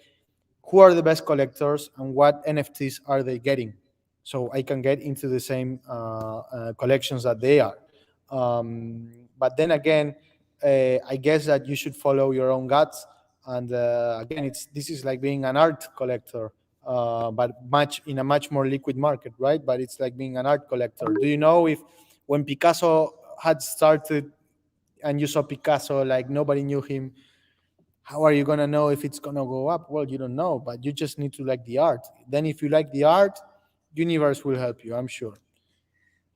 who are the best collectors and what NFTs are they getting, so I can get into the same collections that they are. But then again, I guess that you should follow your own guts. And again, it's this is like being an art collector, but much in a much more liquid market, right? But it's like being an art collector. Do you know if when Picasso had started and you saw Picasso, like nobody knew him, how are you going to know if it's going to go up? Well, you don't know, but you just need to like the art. Then if you like the art, universe will help you, I'm sure.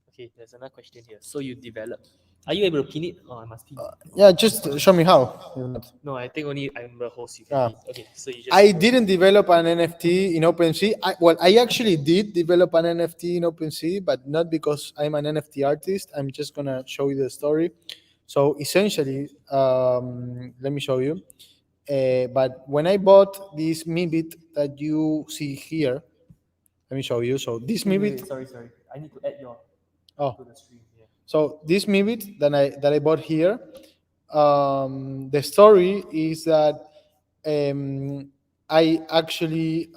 Okay, there's another question here. So you develop. Are you able to pin it? Oh, I must pin it. Yeah, just show me how. If not. No, I think only I'm the host. You can Ah. pin. Okay, so you just. I didn't develop an NFT in OpenC. Well, I actually did develop an NFT in OpenC, but not because I'm an NFT artist. I'm just going to show you the story. So essentially, let me show you. But when I bought this Mibit that you see here, let me show you. So this Mibit. Sorry. I need to add your Oh, to the stream. Yeah. so this Mibit that I bought here, the story is that I actually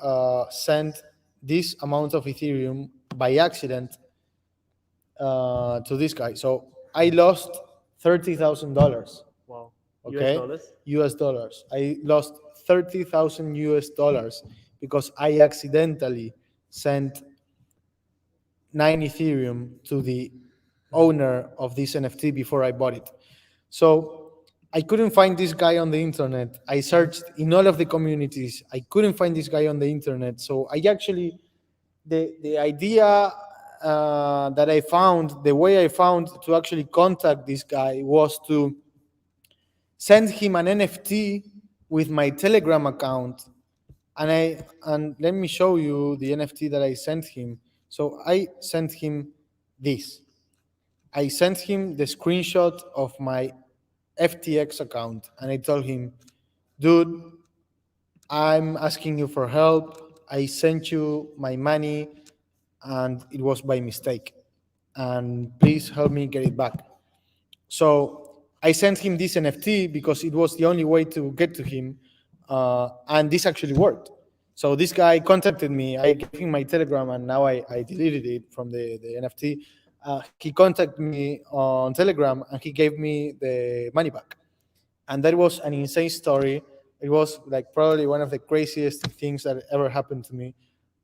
sent this amount of Ethereum by accident to this guy. So I lost $30,000. Wow. Okay, US dollars. US dollars. I lost 30,000 US dollars because I accidentally sent 9 Ethereum to the owner of this NFT before I bought it. So I couldn't find this guy on the internet. I searched in all of the communities. I couldn't find this guy on the internet. So I actually, the idea that I found, the way I found to actually contact this guy was to send him an NFT with my Telegram account. And let me show you the NFT that I sent him. So I sent him this. I sent him the screenshot of my FTX account and I told him, dude, I'm asking you for help. I sent you my money and it was by mistake. And please help me get it back. So I sent him this NFT because it was the only way to get to him. And this actually worked. So this guy contacted me. I gave him my Telegram and now I deleted it from the NFT. He contacted me on Telegram and he gave me the money back. And that was an insane story. It was like probably one of the craziest things that ever happened to me.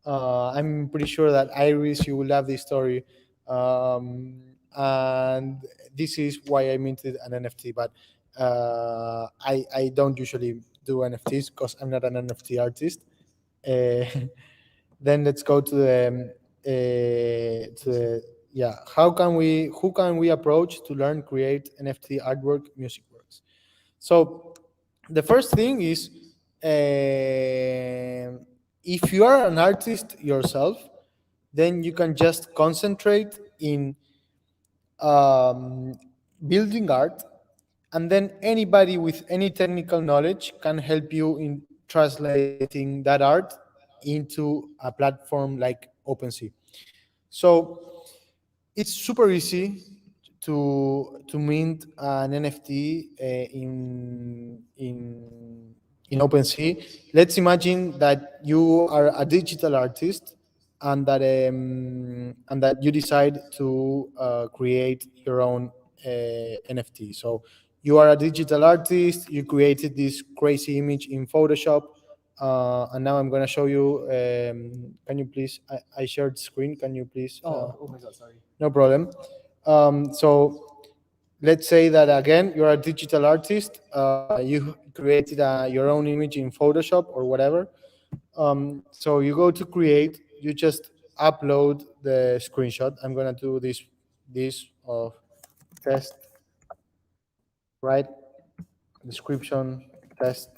I'm pretty sure that Iris, you will love this story. And this is why I minted an NFT. But I don't usually do NFTs because I'm not an NFT artist. Uh, then let's go to the yeah, who can we approach to learn create NFT artwork, music works? So the first thing is, if you are an artist yourself, then you can just concentrate in um, building art, and then anybody with any technical knowledge can help you in translating that art into a platform like OpenSea. So it's super easy to mint an NFT in OpenSea. Let's imagine that you are a digital artist, and that you decide to create your own NFT. So you are a digital artist. You created this crazy image in Photoshop, and now I'm gonna show you. Can you please? I shared screen. Can you please? Oh my god, sorry. No problem. So let's say that again, you're a digital artist. You created your own image in Photoshop or whatever. So you go to create. You just upload the screenshot. I'm gonna do this of test, right? Description, test,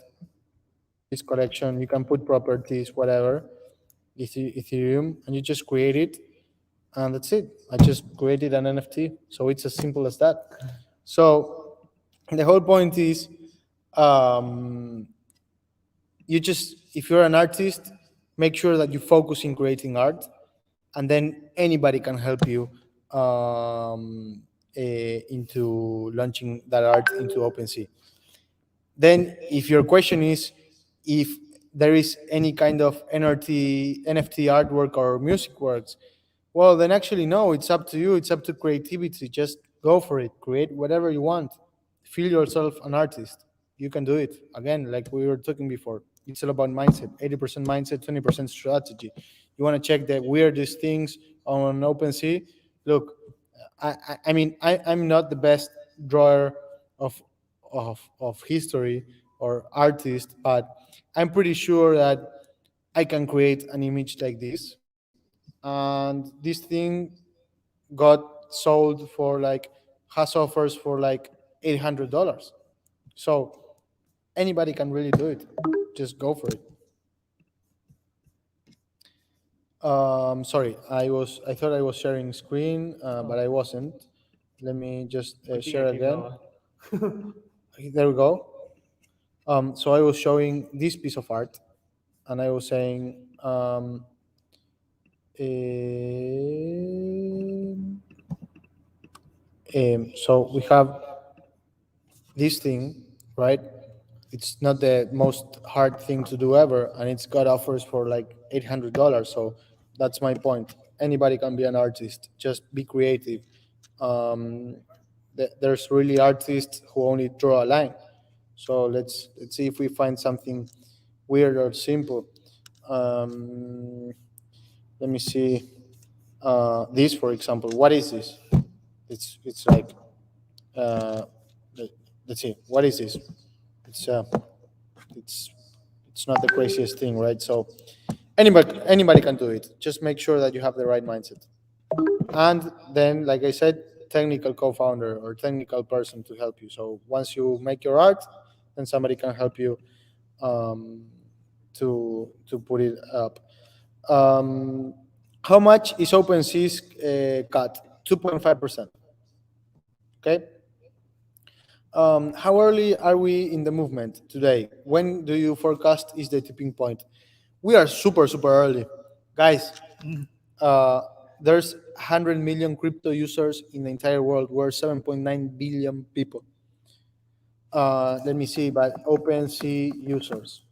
this collection. You can put properties, whatever, Ethereum, and you just create it, and that's it. I just created an NFT. So it's as simple as that. So the whole point is, um, you just, if you're an artist, make sure that you focus in creating art, and then anybody can help you into launching that art into OpenSea. Then, if your question is if there is any kind of NFT artwork or music works, well, then actually, no, it's up to you. It's up to creativity. Just go for it. Create whatever you want. Feel yourself an artist. You can do it. Again, like we were talking before, it's all about mindset. 80% mindset, 20% strategy. You want to check the weirdest things on OpenSea? Look, I'm not the best drawer of of history or artist, but I'm pretty sure that I can create an image like this. And this thing got sold for like, has offers for like $800. So anybody can really do it. Just go for it. Sorry, I thought I was sharing screen, but I wasn't. Let me just I think I share came again. now. There we go. So I was showing this piece of art, and I was saying, so we have this thing, right? It's not the most hard thing to do ever, and it's got offers for like $800. So that's my point. Anybody can be an artist. Just be creative. Um, there's really artists who only draw a line. So let's see if we find something weird or simple. Um, Let me see. This, for example, what is this? It's like, uh, let's see, what is this? It's uh, it's it's not the craziest thing, right? So anybody can do it. Just make sure that you have the right mindset, and then, like I said, technical co-founder or technical person to help you. So once you make your art, then somebody can help you um, to put it up. Um, how much is OpenSea's cut? 2.5%. Okay. How early are we in the movement today? When do you forecast is the tipping point? We are super, super early. Guys, uh, there's 100 million crypto users in the entire world. We're 7.9 billion people. Let me see, but OpenSea users.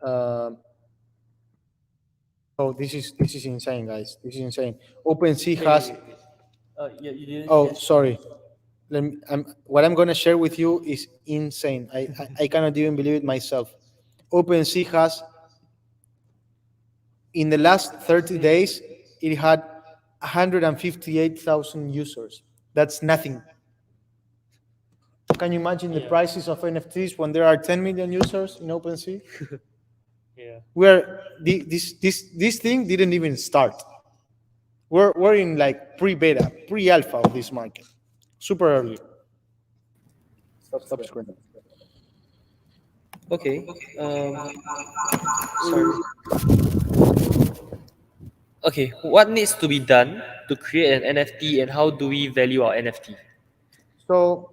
Um, oh, this is insane, guys. This is insane. OpenSea has. Wait. Yeah, you didn't Oh, share screen. sorry. What I'm gonna share with you is insane. I cannot even believe it myself. OpenSea has, in the last 30 days, it had 158,000 users. That's nothing. Can you imagine the Yeah, prices of NFTs when there are 10 million users in OpenSea? yeah. Where this thing didn't even start. we're in like pre-beta, pre-alpha of this market, super early. Stop screen. Okay. Sorry. Okay. What needs to be done to create an NFT, and how do we value our NFT? So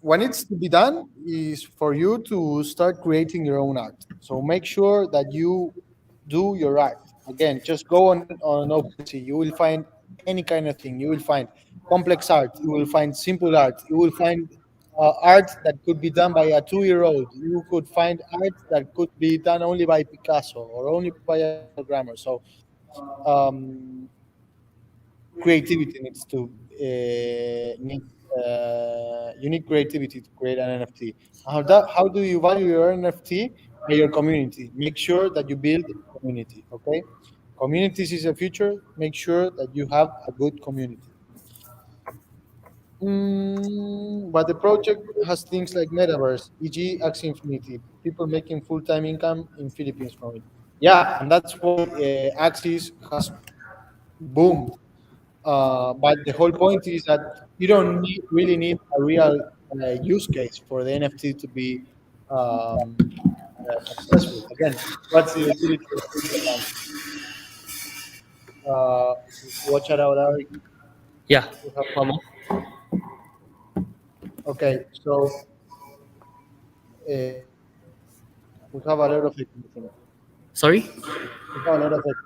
what needs to be done is for you to start creating your own art. So make sure that you do your art. Again, just go on OpenC. You will find any kind of thing. You will find complex art. You will find simple art. You will find art that could be done by a 2-year-old. You could find art that could be done only by Picasso or only by a programmer. So um, creativity needs to need you need creativity to create an NFT. How do you value your NFT? By your community. Make sure that you build a community. Okay, communities is the future. Make sure that you have a good community. But the project has things like metaverse, e.g., Axie Infinity, people making full-time income in Philippines from it. Yeah, and that's why Axis has boomed. But the whole point is that you don't really need a real use case for the NFT to be successful. Again, what's the utility of CryptoPunk? Uh, watch it out, Eric. Yeah. We have, One more. okay, so we have a lot of it. Sorry. We have a lot of it.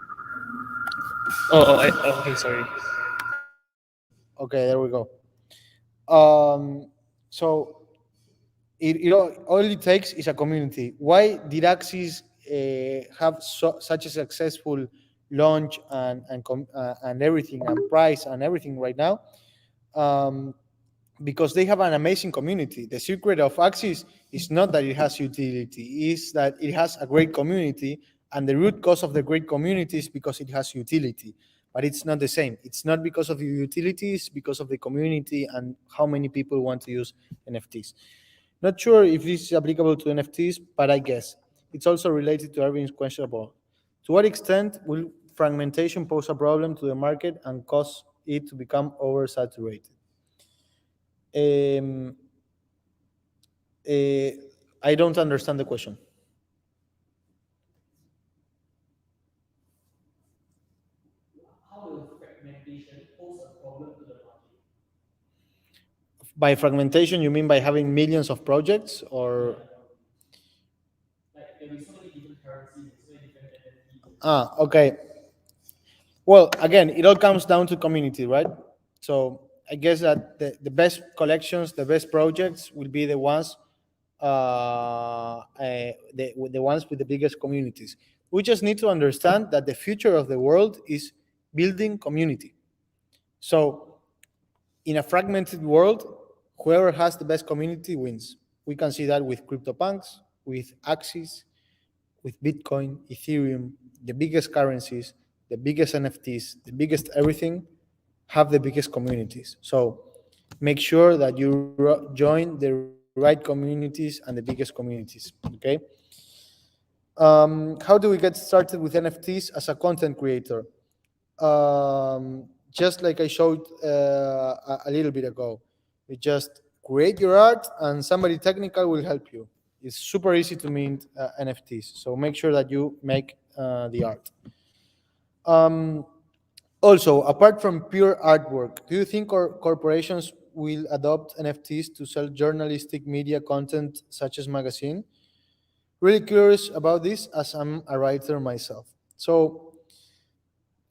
Okay. Sorry. Okay, there we go. Um, so all it takes is a community. Why did Axis have such a successful launch and everything and price and everything right now? Um, because they have an amazing community. The secret of Axis is not that it has utility; is that it has a great community, and the root cause of the great community is because it has utility. But it's not the same. It's not because of the utility; it's because of the community and how many people want to use NFTs. Not sure if this is applicable to NFTs, but I guess it's also related to Irving's question about to what extent will fragmentation pose a problem to the market and cause it to become oversaturated? Um, uh, I don't understand the question. How will fragmentation pose a problem to the market? By fragmentation, you mean by having millions of projects, or Yeah. Like there'll be so many different currencies and so many different NFTs. okay. Well, again, it all comes down to community, right? So I guess that the best collections, the best projects will be the ones, the ones with the biggest communities. We just need to understand that the future of the world is building community. So in a fragmented world, whoever has the best community wins. We can see that with CryptoPunks, with Axis, with Bitcoin, Ethereum, the biggest currencies, the biggest NFTs, the biggest everything have the biggest communities. So make sure that you join the right communities and the biggest communities. Okay. How do we get started with NFTs as a content creator? Just like I showed a little bit ago, you just create your art and somebody technical will help you. It's super easy to mint NFTs, so make sure that you make the art. Um, Also, apart from pure artwork, do you think corporations will adopt NFTs to sell journalistic media content such as magazine? Really curious about this as I'm a writer myself. So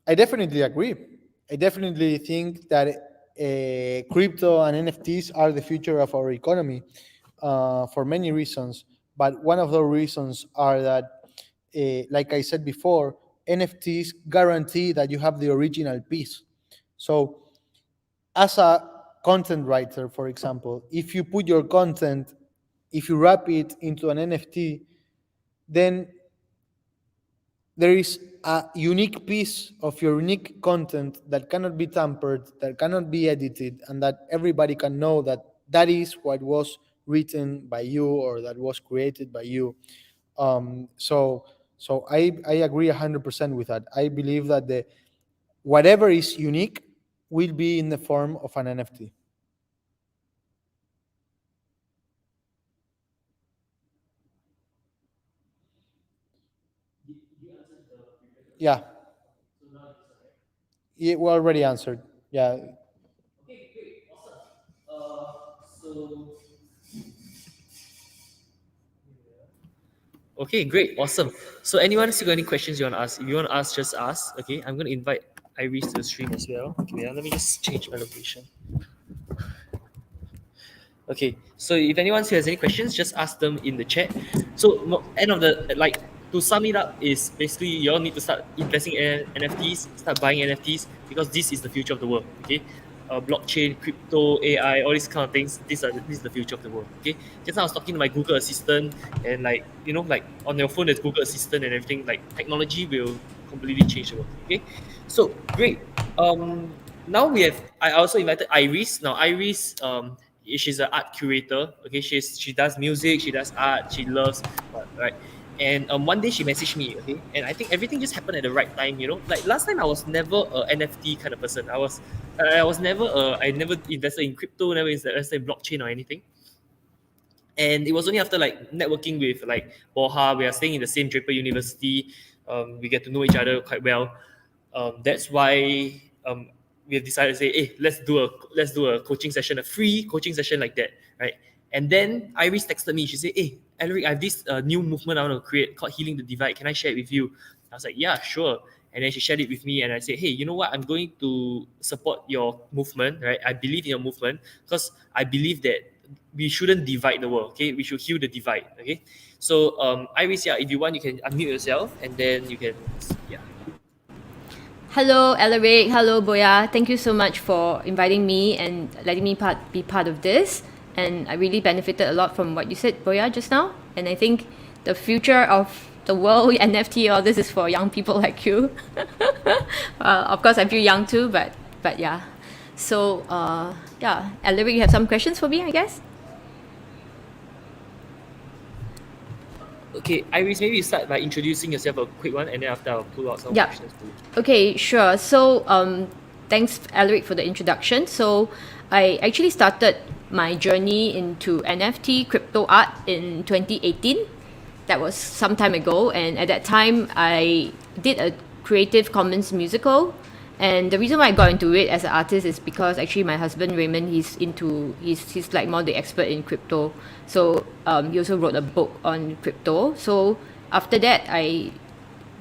I definitely agree. I definitely think that crypto and NFTs are the future of our economy for many reasons. But one of the reasons are that, like I said before, NFTs guarantee that you have the original piece. So, as a content writer, for example, if you put your content, if you wrap it into an NFT, then there is a unique piece of your unique content that cannot be tampered, that cannot be edited, and that everybody can know that that is what was written by you or that was created by you. So I agree 100% with that. I believe that whatever is unique will be in the form of an NFT. Yeah. Yeah, we already answered. Yeah. Okay, great, awesome. So okay, great, awesome. So anyone still got any questions you want to ask? If you want to ask, just ask. Okay, I'm going to invite Iris to the stream as well. Okay, let me just change my location. Okay, so if anyone still has any questions, just ask them in the chat. So end of the, like, to sum it up is basically you all need to start investing in NFTs, start buying NFTs, because this is the future of the world. Okay, blockchain, crypto, AI, all these kind of things. This is the future of the world. Okay, just now I was talking to my Google Assistant, and like, you know, like on your phone there's Google Assistant and everything. Like, technology will completely change the world. Okay, so great. Now I also invited Iris. Now Iris, she's an art curator. Okay, she does music, she does art, she loves art, right? And one day she messaged me, okay, and I think everything just happened at the right time. You know, like last time I was never a NFT kind of person. I never invested in crypto, never invested in blockchain or anything. And it was only after like networking with like Borja, we are staying in the same Draper University. We get to know each other quite well. That's why we have decided to say, hey, let's do a coaching session, a free coaching session like that, right? And then Iris texted me. She said, hey, Elric, I have this new movement I want to create called Healing the Divide. Can I share it with you? I was like, yeah, sure. And then she shared it with me, and I said, hey, you know what? I'm going to support your movement, right? I believe in your movement because I believe that we shouldn't divide the world, okay? We should heal the divide, okay? So, Iris, yeah, if you want, you can unmute yourself, and then you can, yeah. Hello, Elric. Hello, Borja. Thank you so much for inviting me and letting me be part of this. And I really benefited a lot from what you said, Borja, just now. And I think the future of the world, NFT, all this is for young people like you. Of course, I feel young too, but yeah. So, yeah, Elric, you have some questions for me, I guess? Okay, Iris, maybe you start by introducing yourself a quick one, and then after I'll pull out some Yeah. questions for you. Okay, sure. So, thanks, Elric, for the introduction. So, I actually started my journey into NFT crypto art in 2018. That was some time ago, and at that time, I did a Creative Commons musical. And the reason why I got into it as an artist is because actually my husband Raymond, he's like more the expert in crypto. So he also wrote a book on crypto. So after that,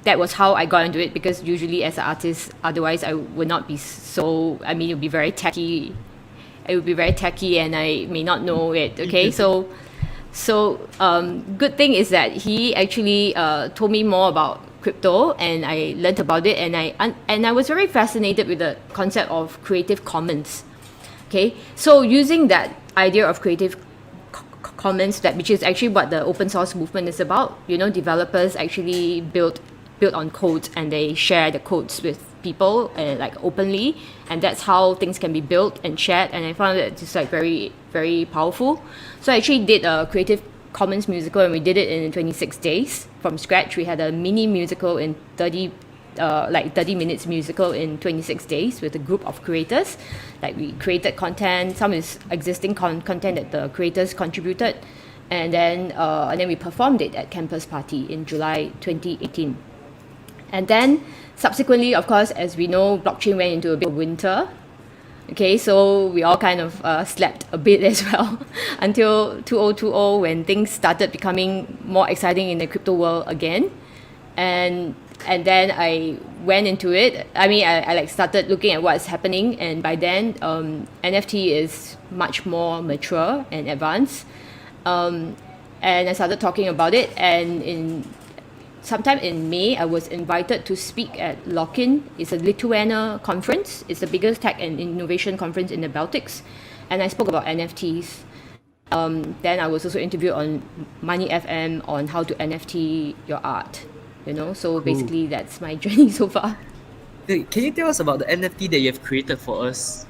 that was how I got into it, because usually as an artist, otherwise I would not be so, I mean, it would be very techy. It would be very techy and I may not know it. Okay, so good thing is that he actually told me more about crypto, and I learned about it, and I was very fascinated with the concept of Creative Commons. Okay, so using that idea of Creative Commons, that which is actually what the open source movement is about. You know, developers actually build on codes, and they share the codes with people like openly, and that's how things can be built and shared. And I found it just like very, very powerful. So I actually did a Creative Commons musical, and we did it in 26 days from scratch. We had a mini musical in 30 minutes musical in 26 days with a group of creators. Like, we created content, some is existing content that the creators contributed, and then we performed it at Campus Party in July 2018. And then subsequently, of course, as we know, blockchain went into a bit of winter. Okay, so we all kind of slept a bit as well until 2020, when things started becoming more exciting in the crypto world again. And then I went into it. I mean, I like started looking at what's happening, and by then NFT is much more mature and advanced. And I started talking about it, and sometime in May, I was invited to speak at Lock-in. It's a Lithuania conference. It's the biggest tech and innovation conference in the Baltics. And I spoke about NFTs. Then I was also interviewed on Money FM on how to NFT your art. You know, so basically that's my journey so far. Hey, can you tell us about the NFT that you have created for us?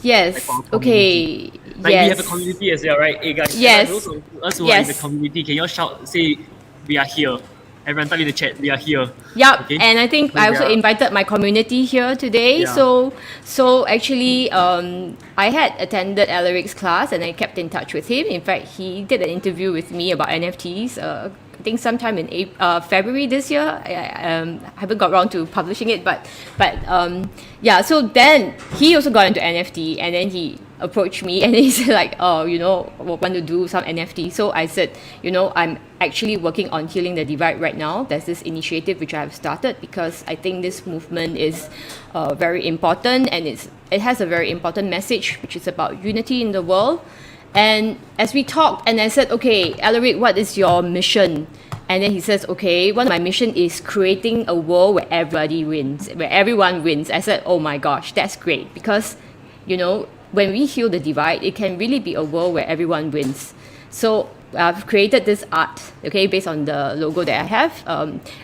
Yes. Like, okay. Like, yes. we have a community as well, right? Hey guys, Yes. those of us who are in Yes. the community, can you all shout, say, we are here? everyone type in the chat. We are here. Yep, Okay. and I think I also invited my community here today. Yeah. So actually, I had attended Alaric's class and I kept in touch with him. In fact, he did an interview with me about NFTs. I think sometime in February this year. I haven't got around to publishing it, but yeah. So then he also got into NFT, and then he approached me and he said like, oh, you know, want to do some NFT. So I said, you know, I'm actually working on healing the divide right now. There's this initiative which I have started because I think this movement is very important, and it has a very important message which is about unity in the world. And as we talked, and I said, okay, Alaric, what is your mission? And then he says, okay, one of my mission is creating a world where everybody wins, where everyone wins. I said, oh my gosh, that's great, because, you know, when we heal the divide, it can really be a world where everyone wins. So I've created this art, okay, based on the logo that I have,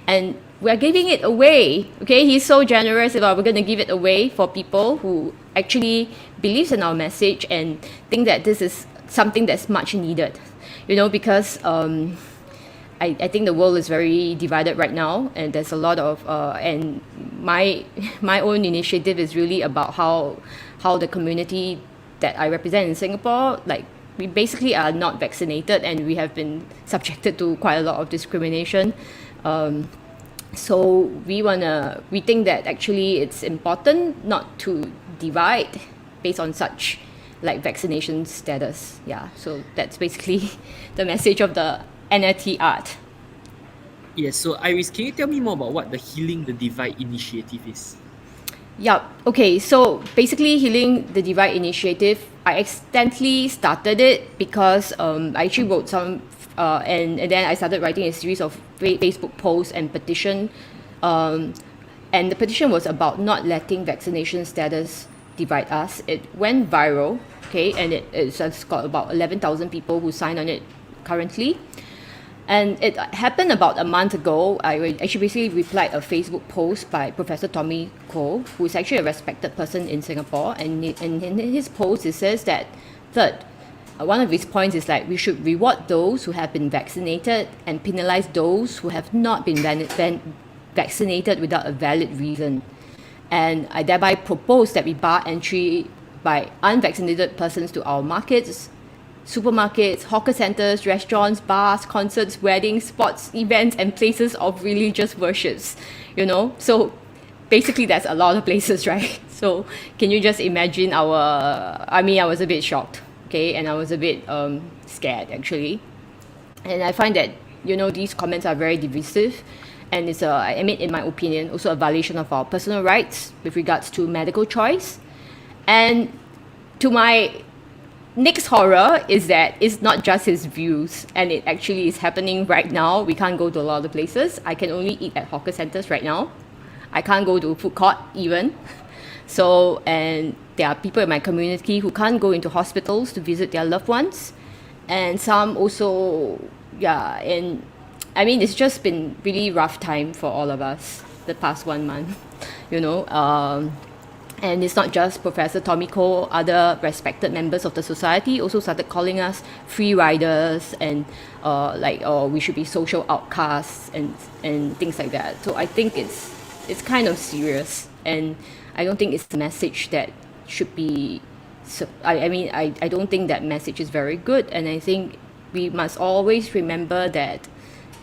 and we're giving it away. Okay, he's so generous about we're going to give it away for people who actually believes in our message and think that this is something that's much needed, you know, because I think the world is very divided right now, and there's a lot of and my own initiative is really about how the community that I represent in Singapore, like, we basically are not vaccinated and we have been subjected to quite a lot of discrimination. So we think that actually it's important not to divide based on such like vaccination status. Yeah, so that's basically the message of the NFT art. Yes, so Iris, can you tell me more about what the Healing the Divide initiative is? Yeah, okay, so basically Healing the Divide initiative, I accidentally started it because I actually wrote some and then I started writing a series of Facebook posts and petition, and the petition was about not letting vaccination status divide us. It went viral, okay, and it's got about 11,000 people who signed on it currently. And it happened about a month ago. I actually basically replied a Facebook post by Professor Tommy Koh, who is actually a respected person in Singapore. And in his post, it says that, third, one of his points is like, we should reward those who have been vaccinated and penalize those who have not been vaccinated without a valid reason. And I thereby propose that we bar entry by unvaccinated persons to our markets, supermarkets, hawker centers, restaurants, bars, concerts, weddings, sports events, and places of religious worships, you know. So basically that's a lot of places, right? So can you just imagine I was a bit shocked, okay, and I was a bit scared actually. And I find that, you know, these comments are very divisive, and it's in my opinion, also a violation of our personal rights with regards to medical choice. And to my next horror is that it's not just his views, and it actually is happening right now. We can't go to a lot of places. I can only eat at hawker centers right now. I can't go to food court even. So, and there are people in my community who can't go into hospitals to visit their loved ones. And some also, yeah, and I mean, it's just been really rough time for all of us the past 1 month, you know. And it's not just Professor Tommy Koh, other respected members of the society also started calling us free riders and we should be social outcasts and things like that. So I think it's kind of serious, and I don't think it's the message that should be. So I don't think that message is very good, and I think we must always remember that,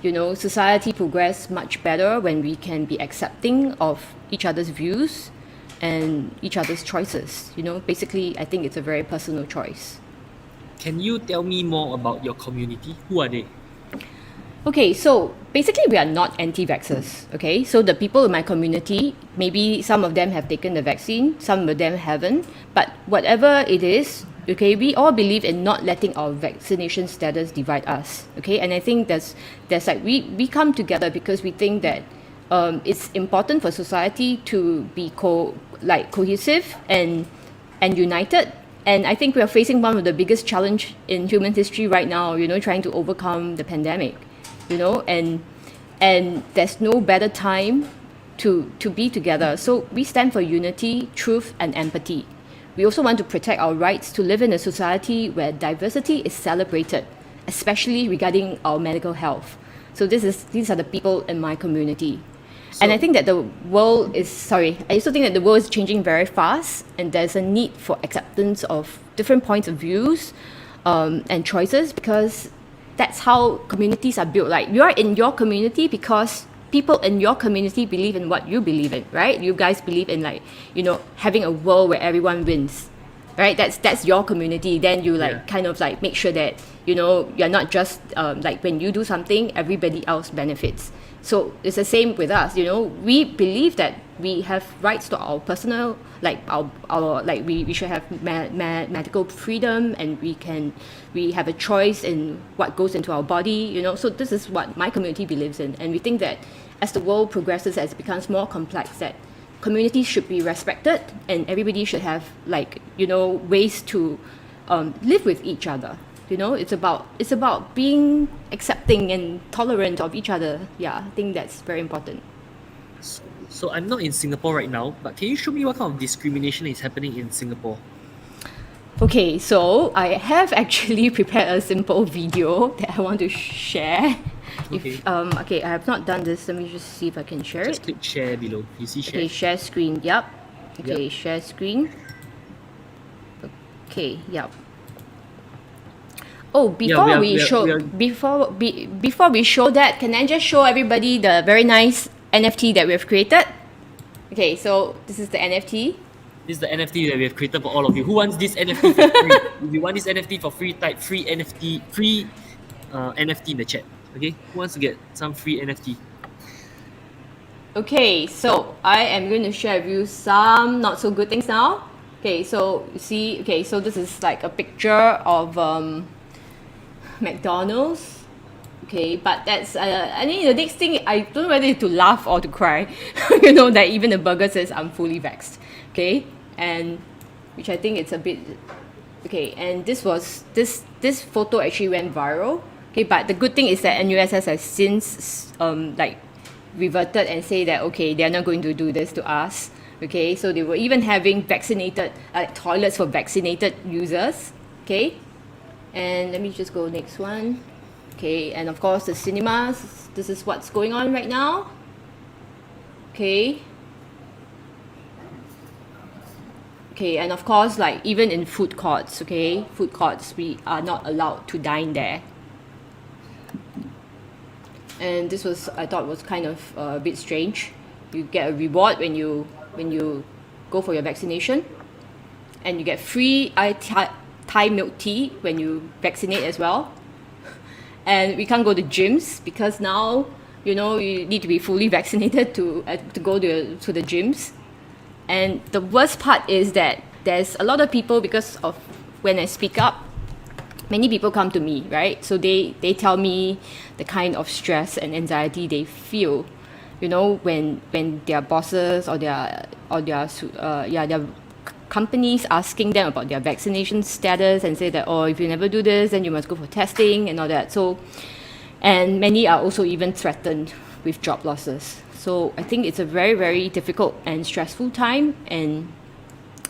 you know, society progress much better when we can be accepting of each other's views and each other's choices. You know, basically I think it's a very personal choice. Can you tell me more about your community? Who are they? Okay, so basically we are not anti-vaxxers, okay? So the people in my community, maybe some of them have taken the vaccine, some of them haven't, but whatever it is, okay, we all believe in not letting our vaccination status divide us, okay? And I think there's like, we come together because we think that it's important for society to be cohesive and united. And I think we are facing one of the biggest challenge in human history right now, you know, trying to overcome the pandemic, you know, and there's no better time to be together. So we stand for unity, truth, and empathy. We also want to protect our rights to live in a society where diversity is celebrated, especially regarding our medical health. So these are the people in my community. And I think that the world is, I also think that the world is changing very fast, and there's a need for acceptance of different points of views and choices, because that's how communities are built. Like, you are in your community because people in your community believe in what you believe in, right? You guys believe in, like, you know, having a world where everyone wins, right? That's your community. Then you kind of like make sure that, you know, you're not just like, when you do something, everybody else benefits. So it's the same with us, you know. We believe that we have rights to our personal, like our like we should have medical freedom, and we have a choice in what goes into our body, you know. So this is what my community believes in, and we think that as the world progresses, as it becomes more complex, that communities should be respected, and everybody should have, like, you know, ways to live with each other. You know, it's about being accepting and tolerant of each other. Yeah, I think that's very important. So I'm not in Singapore right now, but can you show me what kind of discrimination is happening in Singapore? Okay, so I have actually prepared a simple video that I want to share. Okay. Okay, I have not done this. Let me just see if I can share Just it. click share below. You see share? Okay, share screen. Yep. Okay, Yep. share screen. Okay, yep. Oh, before we show that, can I just show everybody the very nice NFT that we've created? Okay, so this is the NFT. This is the NFT that we have created for all of you. Who wants this NFT for free? If you want this NFT for free, type free NFT in the chat. Okay, who wants to get some free NFT? Okay, so I am going to share with you some not so good things now. Okay, so you see, okay, so this is like a picture of McDonald's. Okay, but that's I think the next thing, I don't know whether to laugh or to cry. You know, that even the burger says I'm fully vaxxed. Okay, and which I think it's a bit okay. And this photo actually went viral. Okay, but the good thing is that NUSS has since like reverted and say that, okay, they're not going to do this to us. Okay, so they were even having vaccinated toilets for vaccinated users. Okay, and let me just go next one. Okay, and of course the cinemas, this is what's going on right now. Okay, and of course, like, even in food courts, we are not allowed to dine there. And this was, I thought, was kind of a bit strange. You get a reward when you go for your vaccination, and you get free Thai milk tea when you vaccinate as well. And we can't go to gyms because now, you know, you need to be fully vaccinated to go to the gyms. And the worst part is that there's a lot of people, because of when I speak up, many people come to me, right? So they tell me the kind of stress and anxiety they feel, you know, when their bosses or their companies asking them about their vaccination status, and say that, oh, if you never do this, then you must go for testing and all that. So, and many are also even threatened with job losses. So I think it's a very, very difficult and stressful time, and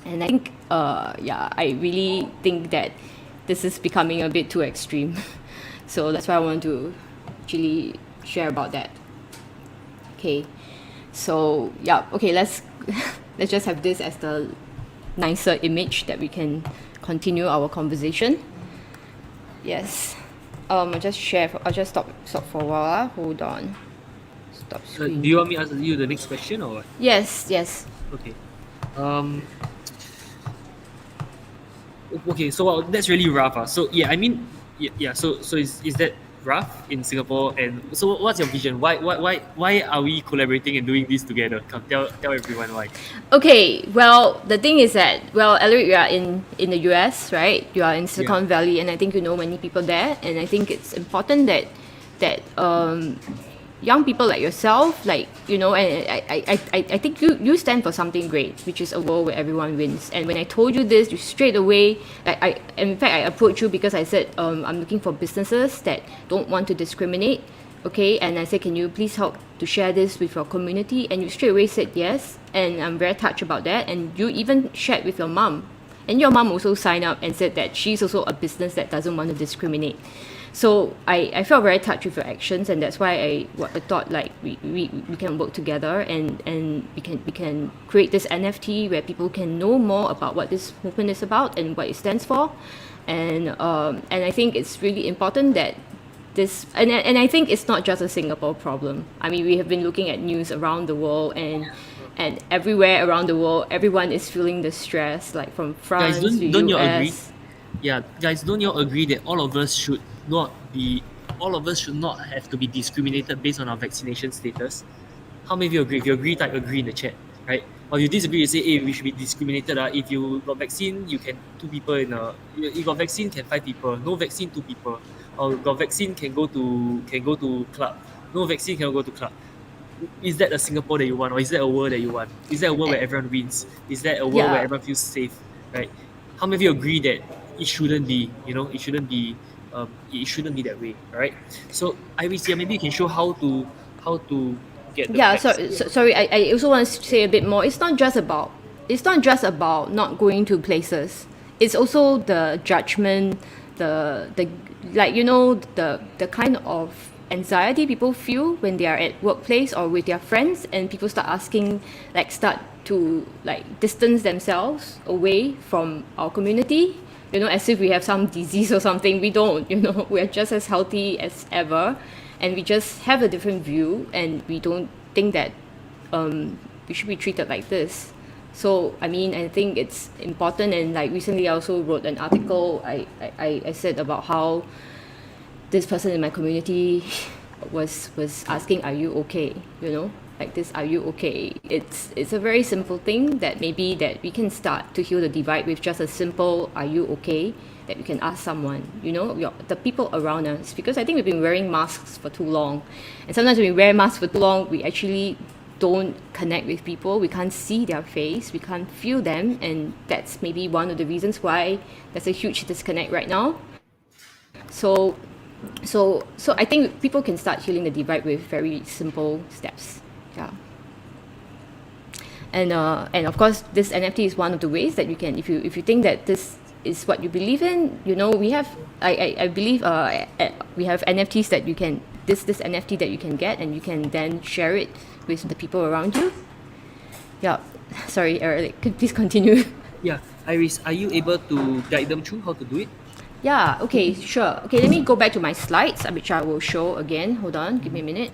I think I really think that this is becoming a bit too extreme. So that's why I want to actually share about that. Okay, so yeah, okay, let's just have this as the nicer image that we can continue our conversation. Yes. I'll just stop for a while. Hold on. Stop screen. Do you want me to answer you the next question or what? Yes. Okay. Okay, so that's really rough. So yeah, I mean, yeah. So is that rough in Singapore? And so what's your vision? Why are we collaborating and doing this together? Come tell everyone why. Okay, well, the thing is that, well, Elric, you are in the US, right? You are in Silicon Valley, and I think you know many people there, and I think it's important that young people like yourself, like, you know, and I think you stand for something great, which is a world where everyone wins. And when I told you this, you straight away, in fact, I approached you because I said, I'm looking for businesses that don't want to discriminate, okay? And I said, can you please help to share this with your community? And you straight away said yes, and I'm very touched about that. And you even shared with your mom, and your mom also signed up and said that she's also a business that doesn't want to discriminate. So I felt very touched with your actions, and that's why I thought like we can work together, and we can create this NFT where people can know more about what this movement is about and what it stands for. And I think it's really important that this, and I think it's not just a Singapore problem. I mean, we have been looking at news around the world, and everywhere around the world, everyone is feeling the stress, like from France Guys, to don't you agree? US. Yeah, guys, don't you agree that all of us should not have to be discriminated based on our vaccination status? How many of you agree? If you agree, type agree in the chat, right? Or if you disagree, you say, hey, we should be discriminated. If you got vaccine, you can two people in a. You got vaccine, can 5 people. No vaccine, 2 people. Or got vaccine, can go to club. No vaccine, cannot go to club. Is that a Singapore that you want, or is that a world that you want? Is that a world where everyone wins? Is that a world Yeah. where everyone feels safe, right? How many of you agree that it shouldn't be? It shouldn't be. It shouldn't be that way, right? So, Iris, yeah, maybe you can show how to get the Yeah, vaccine. sorry. I also want to say a bit more. It's not just about not going to places. It's also the judgment, the like the kind of anxiety people feel when they are at workplace or with their friends, and people start to distance themselves away from our community. As if we have some disease or something. We don't. We're just as healthy as ever, and we just have a different view, and we don't think that we should be treated like this. So I mean, I think it's important, and like recently I also wrote an article. I said about how this person in my community was asking, are you okay? Like this, are you okay? It's a very simple thing that maybe that we can start to heal the divide with just a simple, are you okay? That we can ask someone, the people around us, because I think we've been wearing masks for too long, and sometimes when we wear masks for too long, we actually don't connect with people. We can't see their face, we can't feel them, and that's maybe one of the reasons why there's a huge disconnect right now. So I think people can start healing the divide with very simple steps. Yeah. And of course, this NFT is one of the ways that you can, if you think that this is what you believe in, we have, I believe we have NFTs that you can, this NFT that you can get, and you can then share it with the people around you. Yeah. Sorry, Eric, please continue. Yeah, Iris, are you able to guide them through how to do it? Yeah, okay, sure. Okay, let me go back to my slides, which I will show again. Hold on, give me a minute.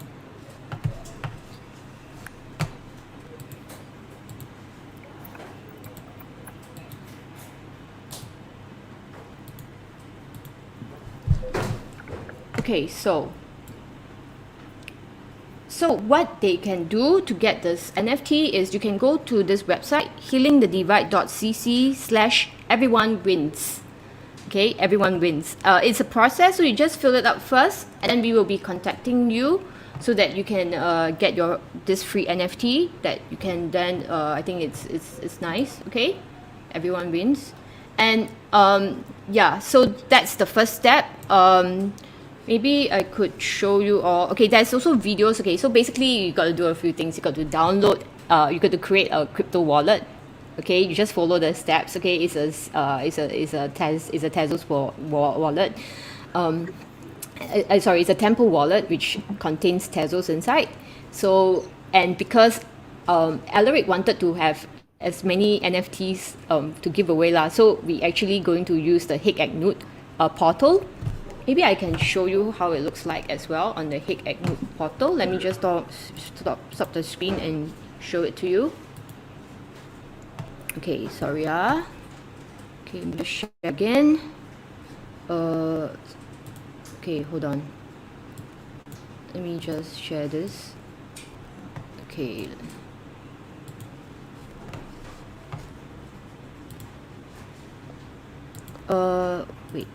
Okay, so what they can do to get this NFT is you can go to this website, healingthedivide.cc/everyone-wins. Okay, everyone wins. It's a process, so you just fill it up first, and then we will be contacting you so that you can get this free NFT that you can then. I think it's nice. Okay, everyone wins, and yeah. So that's the first step. Maybe I could show you all. Okay, there's also videos. Okay, so basically you got to do a few things. You got to download. You got to create a crypto wallet. Okay, you just follow the steps. Okay, it's a Tezos wallet. Sorry, it's a Temple wallet which contains Tezos inside. So, and because Alaric wanted to have as many NFTs to give away lah, so we actually going to use the Rejection portal. Maybe I can show you how it looks like as well on the Rejection portal. Let me just stop the screen and show it to you. Okay, sorry. Okay, let me just share again. Okay, hold on. Let me just share this. Okay. Wait.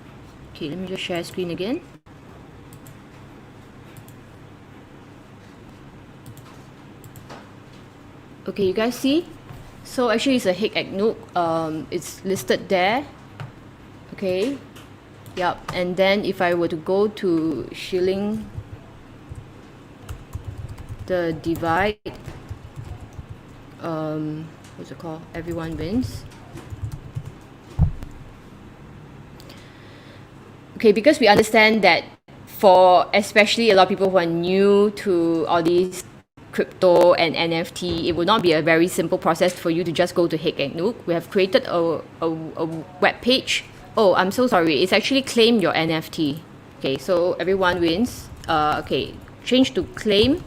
Okay, let me just share screen again. Okay, you guys see? So actually it's a Rejection. It's listed there. Okay. Yep. And then if I were to go to healing the divide, what's it called? Everyone wins. Okay, because we understand that for especially a lot of people who are new to all these crypto and NFT, it will not be a very simple process for you to just go to Hick and Nook. We have created a web page. Oh, I'm so sorry. It's actually claim your NFT. Okay, so everyone wins. Okay, change to claim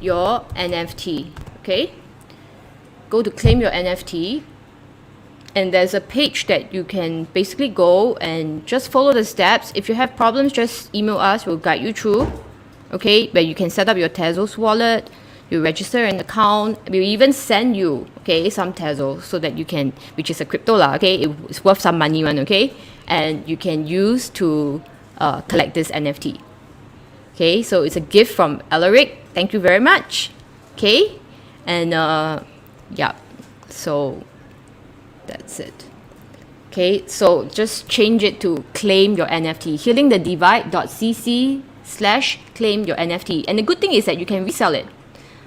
your NFT. Okay, go to claim your NFT, and there's a page that you can basically go and just follow the steps. If you have problems, just email us. We'll guide you through. Okay, where you can set up your Tezos wallet, you register an account. We'll even send you, okay, some Tezos so that you can, which is a crypto lah, okay, it's worth some money one, okay, and you can use to collect this NFT. Okay, so it's a gift from Alaric. Thank you very much. Okay, and yeah, so that's it. Okay, so just change it to claim your NFT. healingthedivide.cc/claim your NFT. And the good thing is that you can resell it.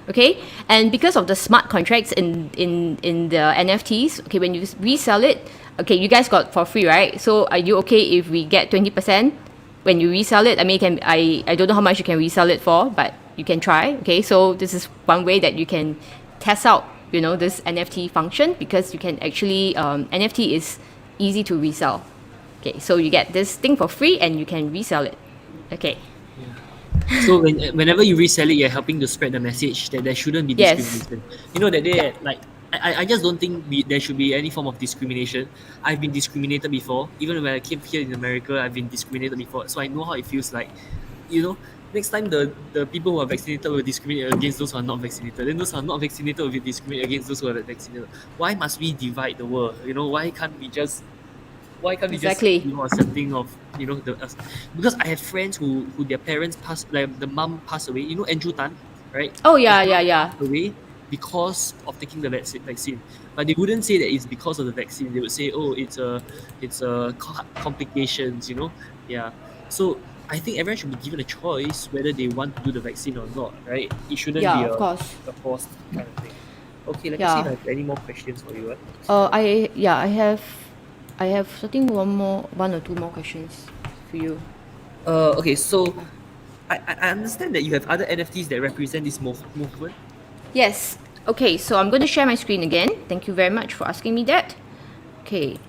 Okay, and because of the smart contracts in the NFTs, okay, when you resell it, okay, you guys got for free, right? So are you okay if we get 20% when you resell it? I mean, I don't know how much you can resell it for, but you can try. Okay, so this is one way that you can test out, you know, this NFT function, because you can actually NFT is easy to resell. Okay, so you get this thing for free and you can resell it. Okay. So whenever you resell it, you're helping to spread the message that there shouldn't be Yes. discrimination. You know that they like I just don't think there should be any form of discrimination. I've been discriminated before. Even when I came here in America, I've been discriminated before. So I know how it feels like. You know, next time the people who are vaccinated will discriminate against those who are not vaccinated. Then those who are not vaccinated will discriminate against those who are vaccinated. Why must we divide the world? You know, why can't we just Exactly. you know, accepting of, you know, because I have friends who their parents passed, like the mom passed away. You know, Andrew Tan, right? Oh yeah, His mom yeah. passed away because of taking the vaccine. But they wouldn't say that it's because of the vaccine. They would say, oh, it's complications. You know, yeah. So I think everyone should be given a choice whether they want to do the vaccine or not, right? It shouldn't Yeah, be of course. a forced kind of thing. Okay, let me Yeah. see if I have any more questions for you. I have I think one or two more questions for you. Okay, so I understand that you have other NFTs that represent this movement. Yes. Okay, so I'm going to share my screen again. Thank you very much for asking me that. Okay.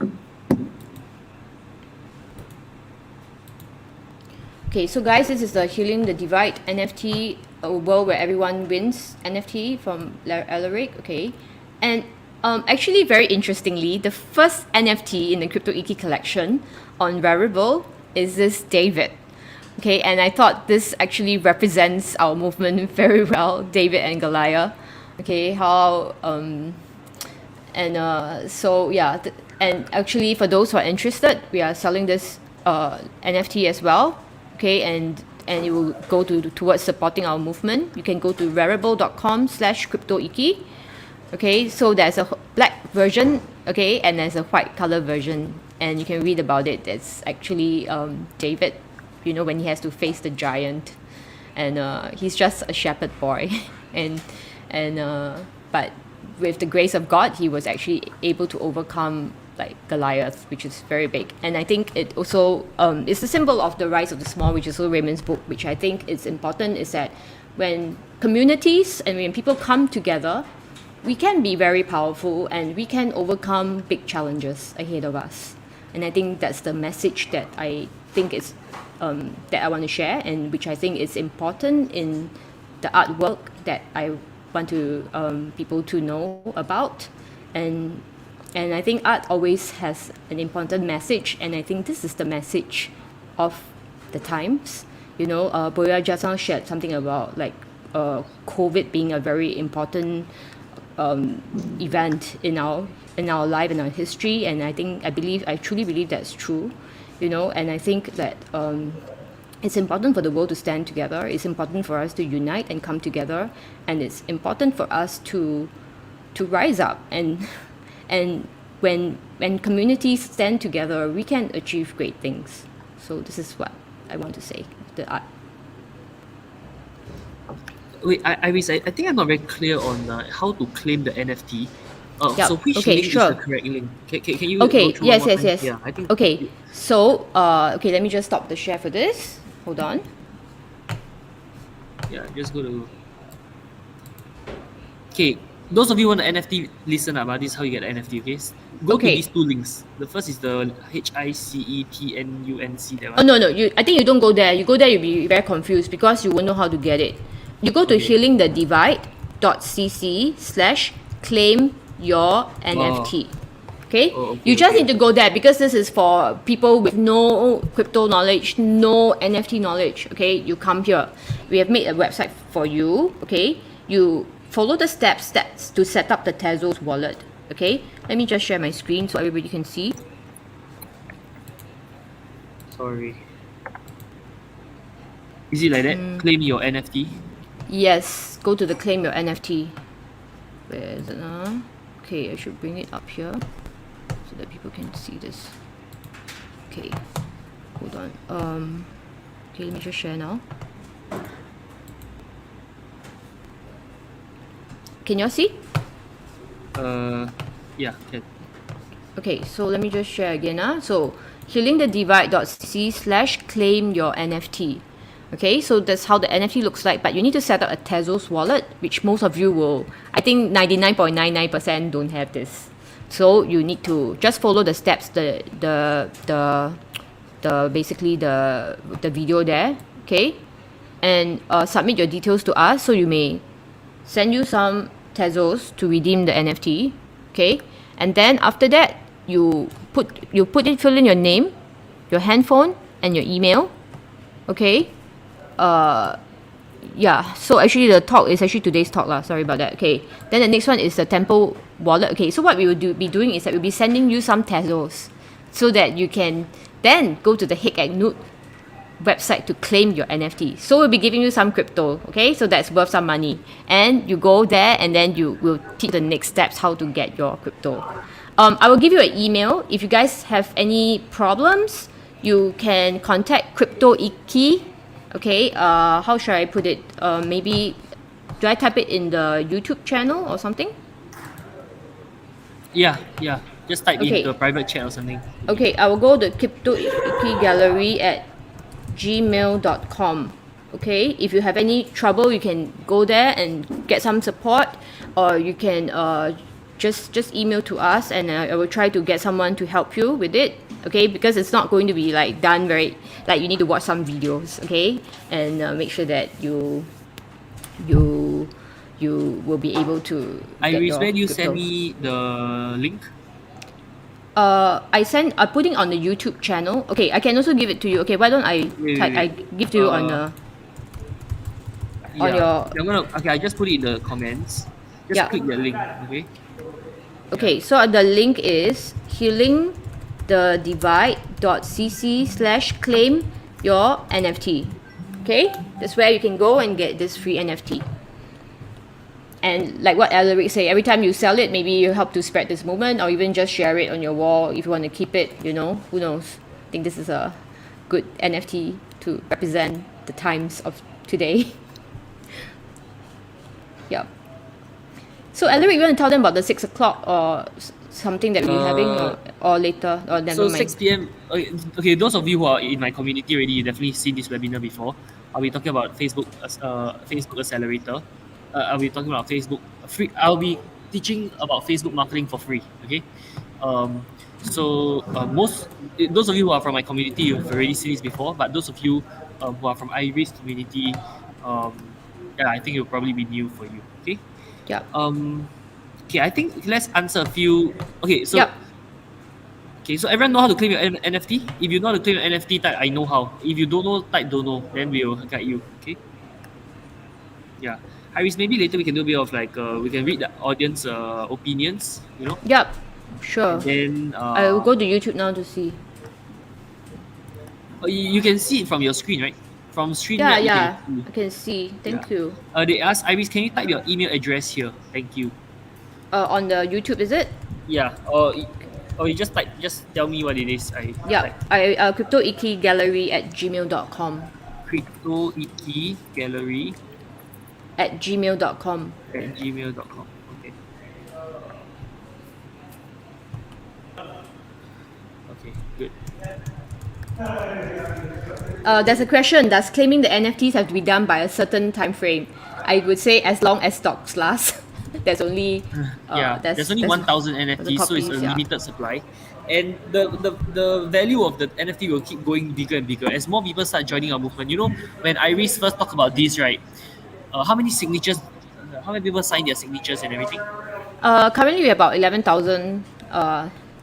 Okay, so guys, this is the Healing the Divide NFT, a world where everyone wins NFT from Alaric. Okay, and actually, very interestingly, the first NFT in the cryptoiki collection on Rarible is this David. Okay, and I thought this actually represents our movement very well, David and Goliath. Okay, how so yeah, and actually for those who are interested, we are selling this NFT as well. Okay, and it will go towards supporting our movement. You can go to rarible.com/cryptoiki. Okay, so there's a black version, okay, and there's a white color version, and you can read about it. It's actually David, you know, when he has to face the giant, and he's just a shepherd boy, and but with the grace of God, he was actually able to overcome like Goliath, which is very big. And I think it also is a symbol of the rise of the small, which is also Raymond's book, which I think is important, is that when communities and when people come together, we can be very powerful and we can overcome big challenges ahead of us. And I think that's the message that I think is that I want to share, and which I think is important in the artwork that I want to people to know about. And I think art always has an important message, and I think this is the message of the times. You know, Borja just now shared something about like COVID being a very important event in our life, in our history, and I truly believe that's true. You know, and I think that it's important for the world to stand together. It's important for us to unite and come together, and it's important for us to rise up, and when communities stand together, we can achieve great things. So this is what I want to say. The art. Wait, Iris, I think I'm not very clear on how to claim the NFT. Yep. So which Okay, link sure. is the correct link? Can you Okay, go through yes, one more yes, time? yes. Yeah, I think. Okay, so okay, let me just stop the share for this. Hold on. Yeah, just go to. Okay, those of you who want the NFT, listen up. This is how you get the NFT. Okay, go to Okay. these two links. The first is the HICETNUNC. That Oh one. no, I think you don't go there. You go there, you'll be very confused because you won't know how to get it. You go to Okay. healingthedivide.cc/claim your NFT. Okay? Oh, okay, You just okay. need to go there because this is for people with no crypto knowledge, no NFT knowledge. Okay? You come here. We have made a website for you. Okay? You follow the steps to set up the Tezos wallet. Okay? Let me just share my screen so everybody can see. Sorry. Is it like that? Claim your NFT. Yes, go to the claim your NFT. Where is it now? Okay, I should bring it up here so that people can see this. Okay, hold on. Okay, let me just share now. Can you all see? Yeah, can. Okay, so let me just share again. So healingthedivide.cc/claim your NFT. Okay, so that's how the NFT looks like, but you need to set up a Tezos wallet, which most of you will, I think 99.99% don't have this. So you need to just follow the steps, basically the video there, okay? And submit your details to us, so you may send you some Tezos to redeem the NFT, okay? And then after that, you fill in your name, your handphone, and your email, okay? Yeah, so actually the talk is actually today's talk lah. Sorry about that. Okay, then the next one is the Temple wallet. Okay, so what we will be doing is that we'll be sending you some Tezos so that you can then go to the Hick-Nut website to claim your NFT. So we'll be giving you some crypto, okay? So that's worth some money. And you go there and then you will teach the next steps how to get your crypto. I will give you an email. If you guys have any problems, you can contact cryptoikigallery. Okay, how should I put it? Maybe, do I type it in the YouTube channel or something? Yeah. Just type Okay. in the private chat or something. Okay, I will go to cryptoikigallery@gmail.com. Okay, if you have any trouble, you can go there and get some support, or you can just email to us, and I will try to get someone to help you with it. Okay, because it's not going to be like done very, like you need to watch some videos, okay, and make sure that you will be able to get Iris, your where do you crypto. send me the link? I put it on the YouTube channel. Okay, I can also give it to you. Okay, why don't I I give to you on the on your. I just put it in the comments. Just Yeah. click the link, okay? Okay, so the link is healingthedivide.cc/claim your NFT. Okay, that's where you can go and get this free NFT. And like what Alaric say, every time you sell it, maybe you help to spread this movement, or even just share it on your wall if you want to keep it. You know, who knows? I think this is a good NFT to represent the times of today. Yeah. So Alaric, you want to tell them about the 6 o'clock or something that we're having, or later, or never So mind. 6 p.m. Okay, those of you who are in my community already, you definitely seen this webinar before. I'll be talking about Facebook Accelerator. I'll be talking about Facebook free. I'll be teaching about Facebook marketing for free. Okay. Most those of you who are from my community, you've already seen this before. But those of you who are from Iris community, I think it'll probably be new for you. Okay. Yeah. Okay, I think let's answer a few. Okay, so Yep. okay, so everyone know how to claim your NFT? If you know how to claim your NFT, type I know how. If you don't know, type don't know. Then we'll guide you. Okay. Yeah, Iris, maybe later we can do a bit of like we can read the audience opinions. You know. Yep. Sure. Then I will go to YouTube now to see. you can see it from your screen, right? From screen. Yeah, you yeah. can see. I can see. Thank Yeah. you. They asked Iris, can you type your email address here? Thank you. On the YouTube, is it? Yeah. Or you just tell me what it is. Yeah. cryptoikigallery@gmail.com. cryptoikigallery @gmail.com. @gmail.com. Okay. Okay, good. There's a question: does claiming the NFTs have to be done by a certain time frame? I would say as long as stocks last. There's only Yeah, there's only 1,000 for the NFTs, so it's a copies, yeah. limited supply. And the value of the NFT will keep going bigger and bigger as more people start joining our movement. You know, when Iris first talked about this, right? How many signatures? How many people signed their signatures and everything? Currently, we're about 11,000,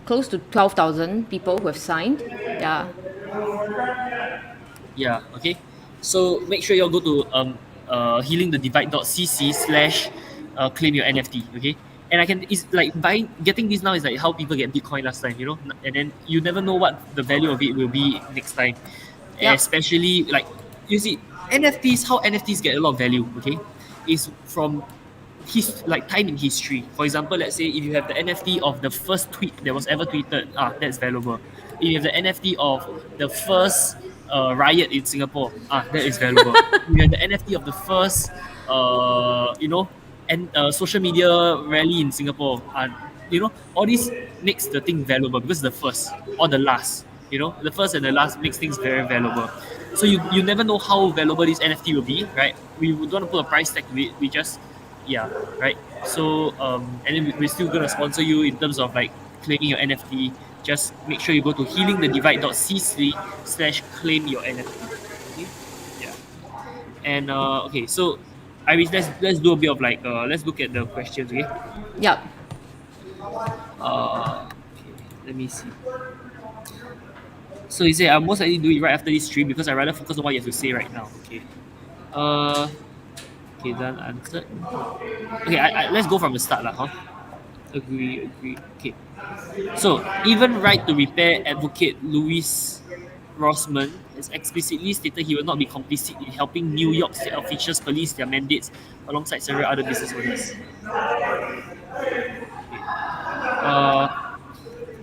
close to 12,000 people who have signed. Yeah. Yeah, okay. So make sure you'll go to healingthedivide.cc slash claim your NFT, okay? And it's like getting this now is like how people get Bitcoin last time, you know? And then you never know what the value of it will be next time. Yep. Especially like you see, how NFTs get a lot of value, okay? Is from like time in history. For example, let's say if you have the NFT of the first tweet that was ever tweeted, that's valuable. If you have the NFT of the first riot in Singapore, that is valuable. If you have the NFT of the first, and social media rally in Singapore, all this makes the thing valuable because the first or the last, the first and the last makes things very valuable. So you never know how valuable this NFT will be, right? We would want to put a price tag to it. We just right. So and then we're still gonna sponsor you in terms of like claiming your NFT. Just make sure you go to healingthedivide.cc slash claim your NFT. Okay? Yeah. And okay, so Iris, let's do a bit of like let's look at the questions, okay? Yep. Okay, let me see. So you say I'll most likely do it right after this stream because I rather focus on what you have to say right now. Okay. Okay, done, answered. Okay, let's go from the start lah, huh? Agree. Okay. So, even right to repair advocate Louis Rossman has explicitly stated he will not be complicit in helping New York state officials police their mandates alongside several other business owners.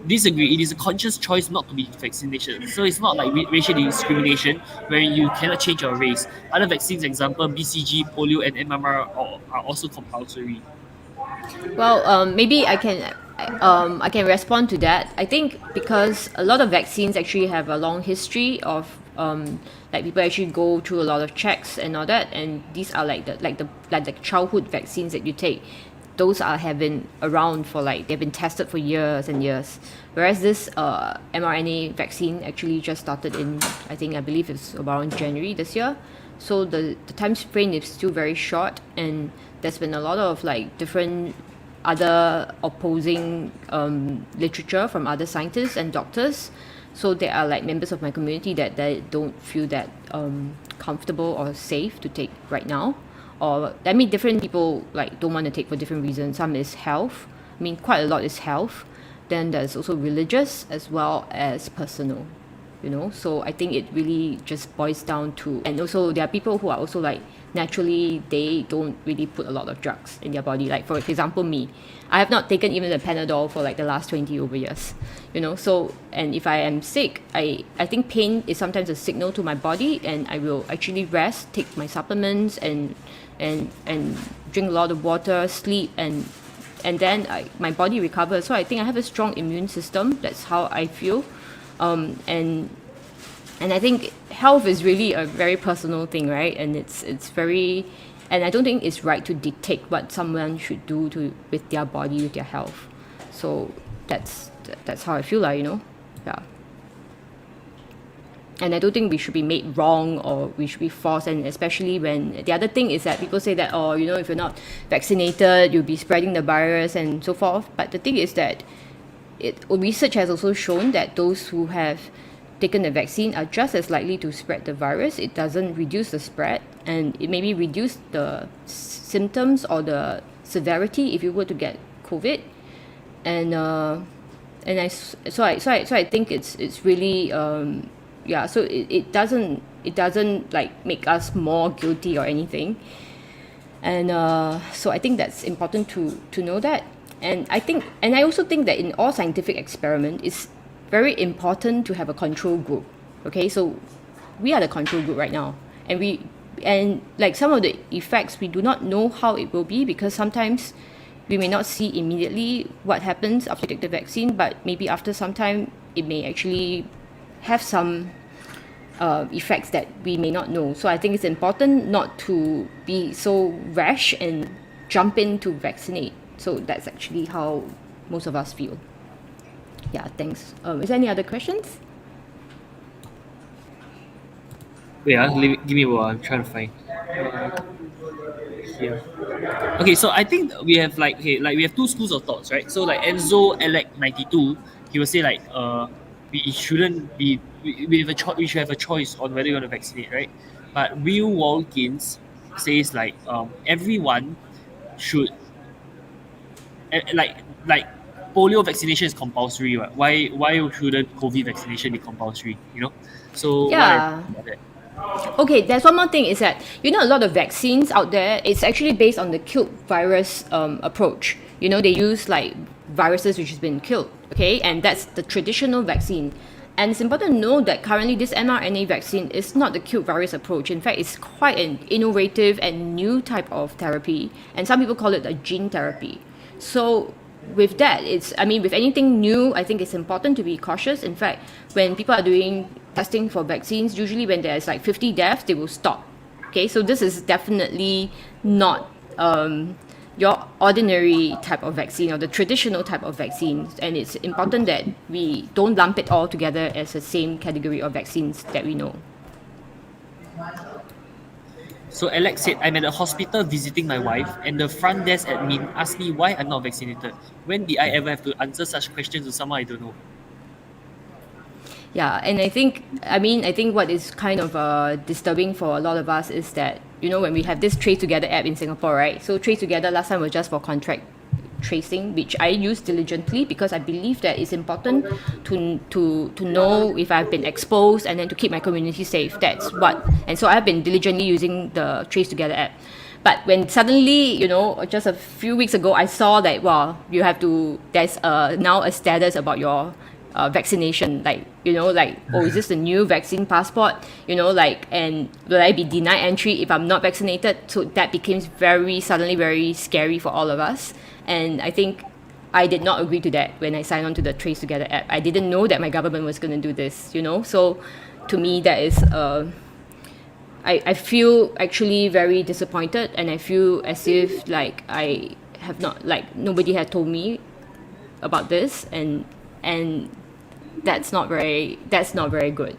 Disagree. It is a conscious choice not to be vaccinated. So it's not like racial discrimination where you cannot change your race. Other vaccines, example BCG, polio, and MMR are also compulsory. Well, maybe I can respond to that. I think because a lot of vaccines actually have a long history of like people actually go through a lot of checks and all that, and these are like the childhood vaccines that you take. Those have been around for they've been tested for years and years. Whereas this mRNA vaccine actually just started I believe it's around January this year. So the time frame is still very short, and there's been a lot of different other opposing literature from other scientists and doctors. So there are members of my community that don't feel that comfortable or safe to take right now. Or different people don't want to take for different reasons. Some is health. Quite a lot is health. Then there's also religious as well as personal. So I think it really just boils down to, and also there are people who are also naturally they don't really put a lot of drugs in their body. Like for example, me, I have not taken even the Panadol for the last 20 over years. So, and if I am sick, I think pain is sometimes a signal to my body, and I will actually rest, take my supplements, and drink a lot of water, sleep, and then my body recovers. So I think I have a strong immune system. That's how I feel. And I think health is really a very personal thing, right? And it's very, and I don't think it's right to dictate what someone should do with their body, with their health. So that's how I feel yeah. And I don't think we should be made wrong or we should be forced. And especially when the other thing is that people say that, if you're not vaccinated, you'll be spreading the virus and so forth. But the thing is that research has also shown that those who have taken the vaccine are just as likely to spread the virus. It doesn't reduce the spread, and it maybe reduce the symptoms or the severity if you were to get COVID. And I think it's really so it doesn't make us more guilty or anything. And so I think that's important to know that. And I also think that in all scientific experiment, it's very important to have a control group. Okay, so we are the control group right now, and some of the effects we do not know how it will be, because sometimes we may not see immediately what happens after you take the vaccine, but maybe after some time it may actually have some effects that we may not know. So I think it's important not to be so rash and jump in to vaccinate. So that's actually how most of us feel. Yeah, thanks. Is there any other questions? Wait, give me a while. I'm trying to find. Here. Okay, so I think we have we have two schools of thoughts, right? So like Enzo Elect 92, he will say we shouldn't be we should have a choice on whether you want to vaccinate, right? But Will Walkins says everyone should like polio vaccination is compulsory, right? Why shouldn't COVID vaccination be compulsory? So what are Yeah. you about that? Okay, there's one more thing is that a lot of vaccines out there, it's actually based on the killed virus approach. They use like viruses which has been killed, okay, and that's the traditional vaccine. And it's important to know that currently this mRNA vaccine is not the killed virus approach. In fact, it's quite an innovative and new type of therapy, and some people call it a gene therapy. So with that, with anything new, I think it's important to be cautious. In fact, when people are doing testing for vaccines, usually when there's like 50 deaths, they will stop. Okay, so this is definitely not your ordinary type of vaccine or the traditional type of vaccine, and it's important that we don't lump it all together as the same category of vaccines that we know. So Alex said, I'm at a hospital visiting my wife, and the front desk admin asked me why I'm not vaccinated. When did I ever have to answer such questions to someone I don't know? Yeah, and I think what is kind of disturbing for a lot of us is that, when we have this Trace Together app in Singapore, right? So Trace Together last time was just for contract tracing, which I use diligently because I believe that it's important to know if I've been exposed and then to keep my community safe. And so I've been diligently using the Trace Together app. But when suddenly, just a few weeks ago, I saw that, there's now a status about your vaccination, is this the new vaccine passport, and will I be denied entry if I'm not vaccinated? So that became suddenly very scary for all of us. And I think I did not agree to that when I signed on to the Trace Together app. I didn't know that my government was going to do this, so to me that is I feel actually very disappointed, and I feel as if I have not, nobody had told me about this, and that's not very good.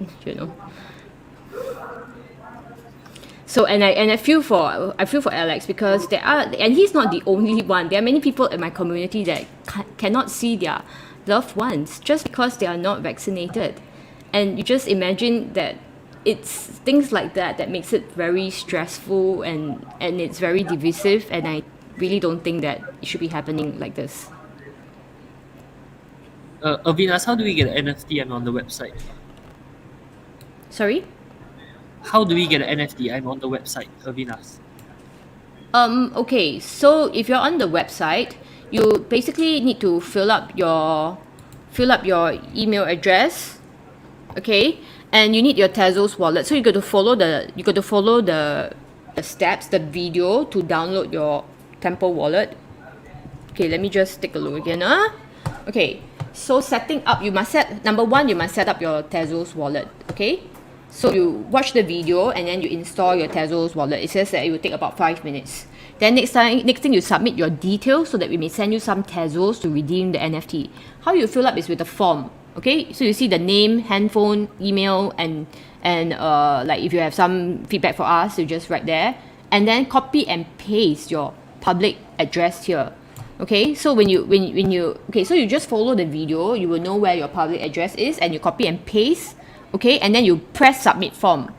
So I feel for Alex, because and he's not the only one. There are many people in my community that cannot see their loved ones just because they are not vaccinated, and you just imagine that it's things like that makes it very stressful, and it's very divisive, and I really don't think that it should be happening like this. Avinas, how do we get an NFT? I'm on the website. Sorry? How do we get an NFT? I'm on the website, Avinas. Okay, so if you're on the website, you basically need to fill up your email address, okay, and you need your Tezos wallet. So you got to follow the steps, the video to download your Temple wallet. Okay, let me just take a look again. Okay, so setting up, number one, you must set up your Tezos wallet. Okay, so you watch the video and then you install your Tezos wallet. It says that it will take about 5 minutes. Then next thing you submit your details so that we may send you some Tezos to redeem the NFT. How you fill up is with a form. Okay, so you see the name, handphone, email, and if you have some feedback for us, you just write there, and then copy and paste your public address here. Okay, so when you so you just follow the video, you will know where your public address is, and you copy and paste. Okay, and then you press submit form.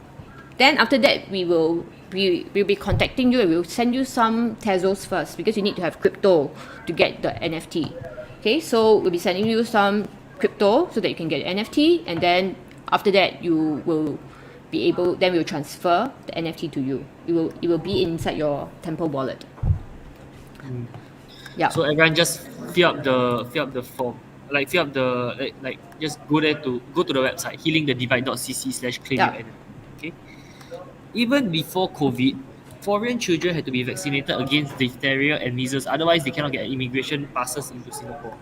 Then after that, we'll be contacting you, and we'll send you some Tezos first, because you need to have crypto to get the NFT. Okay, so we'll be sending you some crypto so that you can get NFT, and then after that you will be able, then we'll transfer the NFT to you. It will be inside your Temple wallet. Yeah. So everyone just fill up the form. Fill up the just go to the website healingthedivide.cc/claim your NFT. Okay. Even before COVID, foreign children had to be vaccinated against diphtheria and measles. Otherwise, they cannot get immigration passes into Singapore.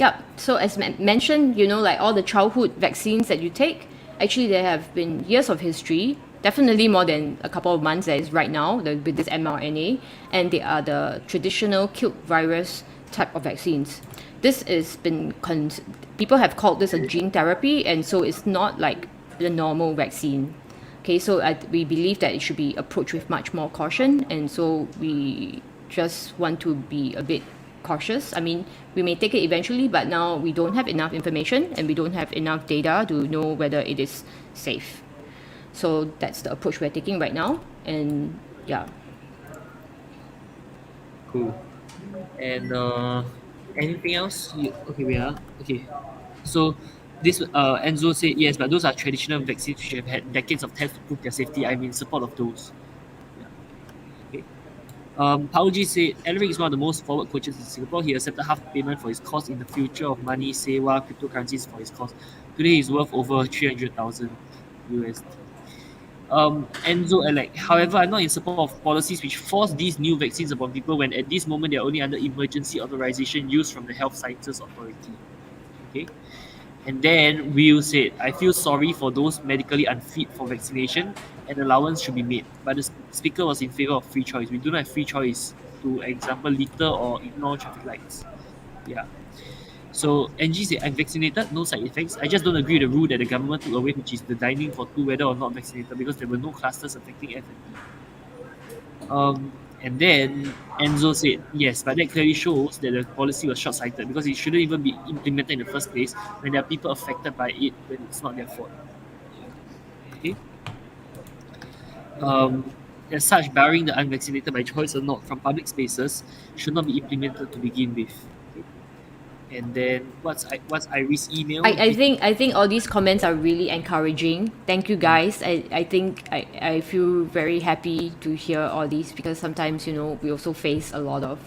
Yeah. So as mentioned, like all the childhood vaccines that you take, actually there have been years of history, definitely more than a couple of months as right now with this mRNA, and they are the traditional killed virus type of vaccines. This is been people have called this a gene therapy, and so it's not like the normal vaccine. Okay, so we believe that it should be approached with much more caution, and so we just want to be a bit cautious. I mean, we may take it eventually, but now we don't have enough information and we don't have enough data to know whether it is safe. So that's the approach we're taking right now, and yeah. Cool. And anything else? Okay, we are okay. So this Enzo said yes, but those are traditional vaccines which have had decades of tests to prove their safety. I'm in support of those. Yeah. Okay. Paulji said Alaric is one of the most forward coaches in Singapore. He accepted half payment for his course in the future of money, Sewa, cryptocurrencies for his course. Today he's worth over 300,000 USD. Enzo Alec. However, I'm not in support of policies which force these new vaccines upon people when at this moment they're only under emergency authorization used from the Health Sciences Authority. Okay. And then Will said, I feel sorry for those medically unfit for vaccination and allowance should be made. But the speaker was in favor of free choice. We do not have free choice to example litter or ignore traffic lights. Yeah. So Angie said, I'm vaccinated, no side effects. I just don't agree with the rule that the government took away, which is the dining for two, whether or not vaccinated, because there were no clusters affecting F&B. And then Enzo said, yes, but that clearly shows that the policy was short-sighted because it shouldn't even be implemented in the first place when there are people affected by it when it's not their fault. Okay. As such, barring the unvaccinated by choice or not from public spaces should not be implemented to begin with. Okay. And then what's Iris' email? I think all these comments are really encouraging. Thank you guys. I think I feel very happy to hear all these because sometimes we also face a lot of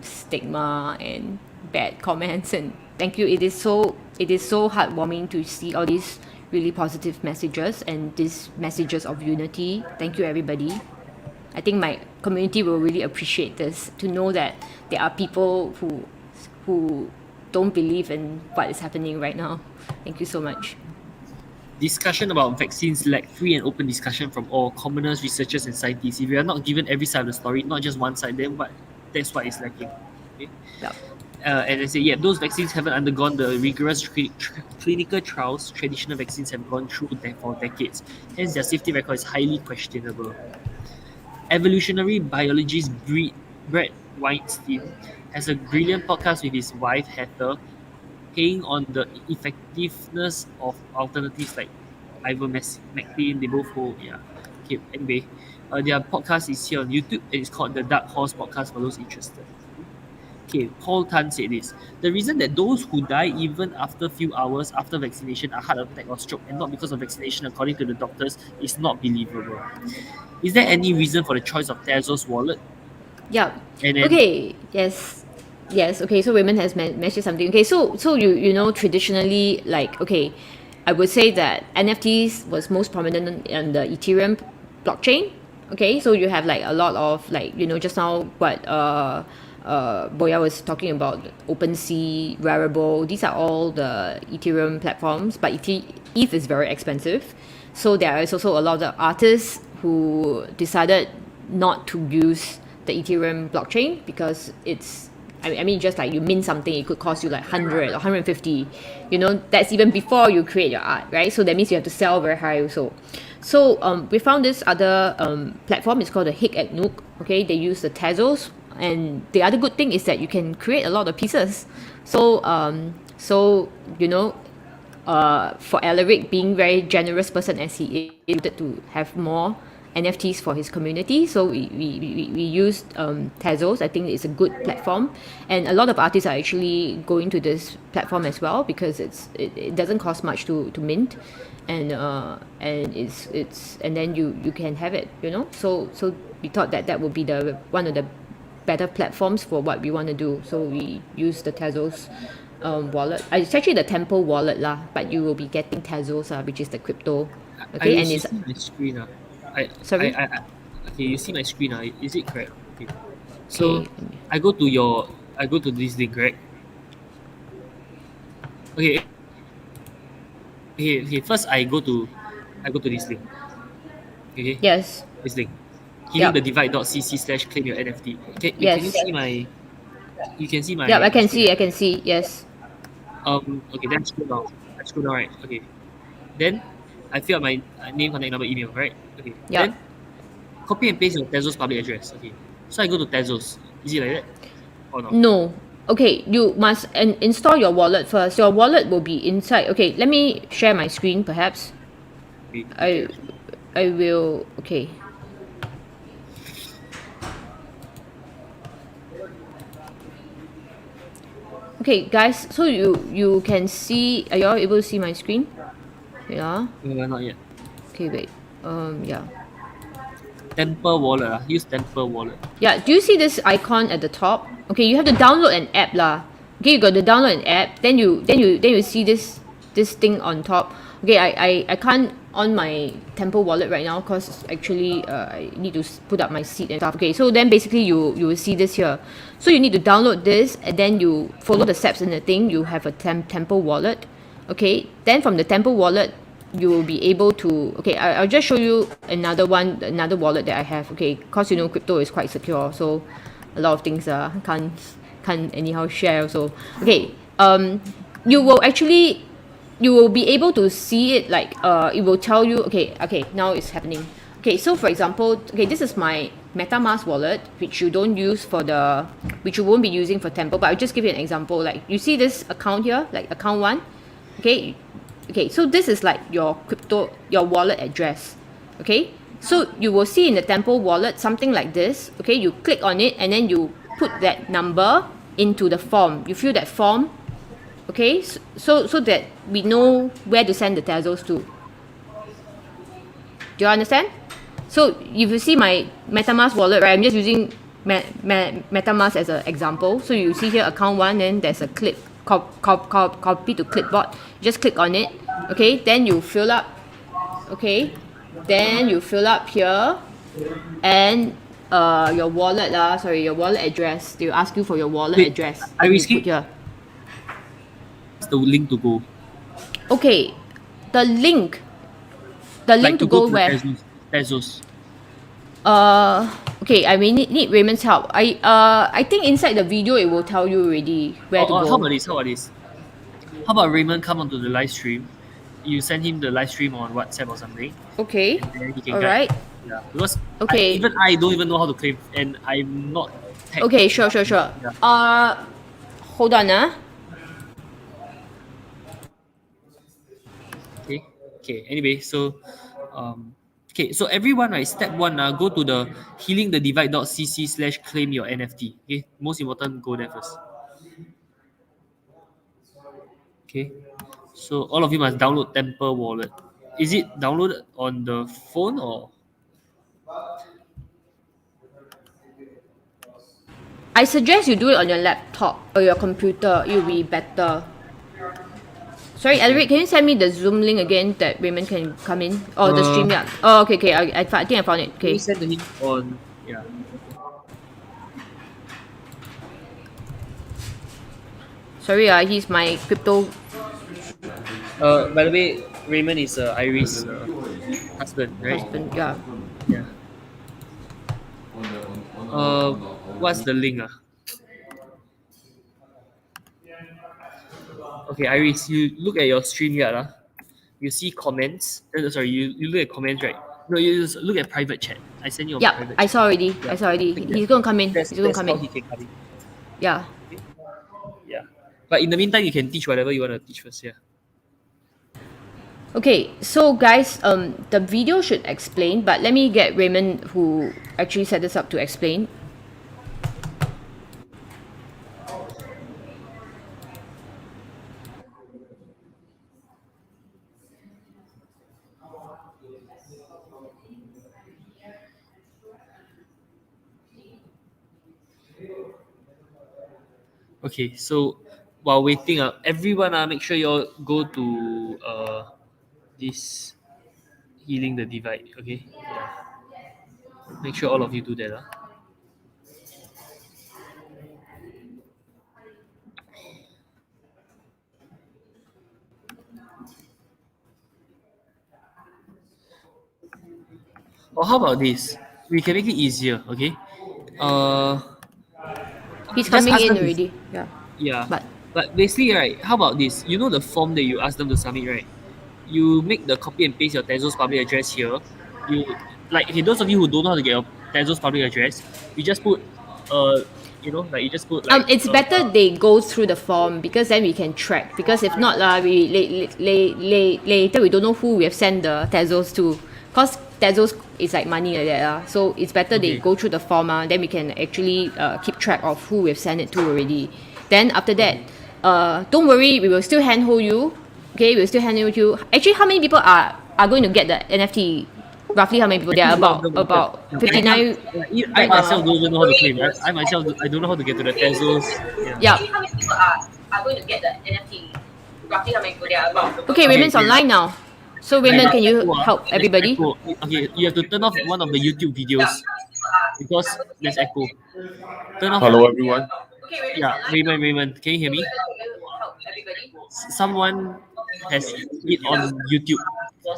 stigma and bad comments, and thank you. It is so heartwarming to see all these really positive messages and these messages of unity. Thank you, everybody. I think my community will really appreciate this, to know that there are people who don't believe in what is happening right now. Thank you so much. Discussion about vaccines lack free and open discussion from all commoners, researchers, and scientists. If you are not given every side of the story, not just one side, then that's what is lacking. Okay? Yeah. And I say, yeah, those vaccines haven't undergone the rigorous clinical trials traditional vaccines have gone through for decades. Hence, their safety record is highly questionable. Evolutionary biologist Brett Weinstein has a brilliant podcast with his wife Heather, paying on the effectiveness of alternatives like ivermectin. They both hold, yeah. Okay, anyway, their podcast is here on YouTube and it's called the Dark Horse Podcast for those interested. Okay, Paul Tan said this. The reason that those who die even after few hours after vaccination are heart attack or stroke and not because of vaccination according to the doctors is not believable. Is there any reason for the choice of Tezos wallet? Yeah. And then, okay. Yes. Okay. So Raymond has mentioned something. Okay. So traditionally, like, okay, I would say that NFTs was most prominent on the Ethereum blockchain. Okay. So you have like a lot of like just now what Borja was talking about, OpenC, Rarible. These are all the Ethereum platforms, but ETH is very expensive. So there is also a lot of artists who decided not to use the Ethereum blockchain because it's, I mean, just like you mint something, it could cost you like 100 or 150. That's even before you create your art, right? So that means you have to sell very high also. So we found this other platform. It's called the Hic et Nunc. Okay, they use the Tezos, and the other good thing is that you can create a lot of pieces. So for Alaric, being very generous person as he is, to have more NFTs for his community. So we used Tezos. I think it's a good platform, and a lot of artists are actually going to this platform as well because it doesn't cost much to mint, and it's and then you can have it. So we thought that would be the one of the better platforms for what we want to do. So we use the Tezos wallet. It's actually the Temple wallet lah, but you will be getting Tezos, which is the crypto. Okay, and it's my screen. Sorry? Okay, you see my screen. Is it correct? Okay. So I go to this link, right? Okay. Okay. First, I go to this link. Okay. Yes. This link. Yep. healingthedivide.cc/claim your NFT. Okay. Can you Yes. see my? You can see Yep. I my can screen, see. I right? can see. Yes. Okay. Then scroll down. I scroll down, right? Okay. Then I fill out my name, contact number, email, right? Okay. Yep. Then copy and paste your Tezos public address. Okay. So I go to Tezos. Is it like that or not? No. Okay, you must install your wallet first. Your wallet will be inside. Okay, let me share my screen perhaps. Okay. I will. Okay. Okay, guys. So you can see. Are you all able to see my screen? Yeah. Not yet. Okay. Wait. Yeah. Temper wallet. Use Temper wallet. Yeah. Do you see this icon at the top? Okay, you have to download an app lah. Okay, you got to download an app. Then you see this thing on top. Okay, I can't on my Temple wallet right now because actually I need to put up my seat and stuff. Okay, so then basically you will see this here. So you need to download this and then you follow the steps in the thing. You have a Temple wallet. Okay, then from the Temple wallet you will be able to. Okay, I'll just show you another wallet that I have. Okay, because you know crypto is quite secure, so a lot of things can't anyhow share also. Okay, you will actually you will be able to see it like it will tell you. Okay, now it's happening. Okay, so for example, okay, this is my MetaMask wallet, which you don't use for the, which you won't be using for Temple, but I'll just give you an example. Like you see this account here, like account one. Okay, so this is like your wallet address. Okay, so you will see in the Temple wallet something like this. Okay, you click on it and then you put that number into the form. You fill that form. Okay, so that we know where to send the Tezos to. Do you understand? So if you see my MetaMask wallet, right, I'm just using MetaMask as an example. So you see here account one, then there's a copy to clipboard. You just click on it. Okay, then you fill up. Okay, then you fill up here, and your wallet your wallet address. They will ask you for your wallet Wait, address. I Then you risky? put here. The link to go. Okay, the link to go where? Tezos. Okay, I may need Raymond's help. I think inside the video it will tell you already where to go. How about this? How about Raymond come onto the live stream? You send him the live stream on WhatsApp or something. Okay. And then he can Alright. guide. Yeah, because Okay. I don't even know how to claim, and I'm not. Okay, sure. Yeah. Hold on. Okay. Anyway, so okay, so everyone, right, step one, go to the healingthedivide.cc/claim your NFT. Okay, most important, go there first. Okay, so all of you must download Temper wallet. Is it downloaded on the phone or? I suggest you do it on your laptop or your computer. It will be better. Sorry, Elric, can you send me the Zoom link again that Raymond can come in? Or the stream, yeah. Oh, okay. I think I found it. Okay. We send to him on, yeah. Sorry, he's my crypto. By the way, Raymond is Iris' husband, right? Husband, yeah. Yeah. What's the link? Okay, Iris, you look at your stream here. You see comments. Sorry, you look at comments, right? No, you just look at private chat. I send you a Yeah, private I chat. saw already. He's gonna come in. That's He's gonna come how in. he can come in. Yeah. Yeah. But in the meantime, you can teach whatever you want to teach first. Yeah. Okay, so guys, the video should explain, but let me get Raymond, who actually set this up, to explain. Okay, so while waiting, everyone, make sure you all go to this healing the divide. Okay. Yeah. Make sure all of you do that. Or how about this? We can make it easier, okay? Uh, He's just coming ask in them to, already. Yeah. yeah. But But basically, right, how about this? You know the form that you ask them to submit, right? You make the copy and paste your Tezos public address here. You like okay, those of you who don't know how to get your Tezos public address, you just put like you just put like it's better they go through the form because then we can track. Because if not, later we don't know who we have sent the Tezos to. Cause Tezos is like money like that. So it's better they okay. go through the form. Then we can actually keep track of who we've sent it to already. Then after that, don't worry, we will still handhold you. Okay, we'll still handhold you. Actually, how many people are going to get the NFT? Roughly how many people? There are Actually, a lot of them about accept. I can't. 59 I right now. myself don't even know how to claim. I myself I don't know how to get to the Tezos. Yeah. Yeah. How many people are going to get the NFT? Roughly how many people there are about? Okay, Raymond's Okay. online now. So Okay, Raymond, can there's you echo, help there's everybody? echo. Okay, you have to turn off one of the YouTube videos because there's echo. Turn off. Hello, everyone. Yeah, Raymond, can you hear me? Someone has it on YouTube.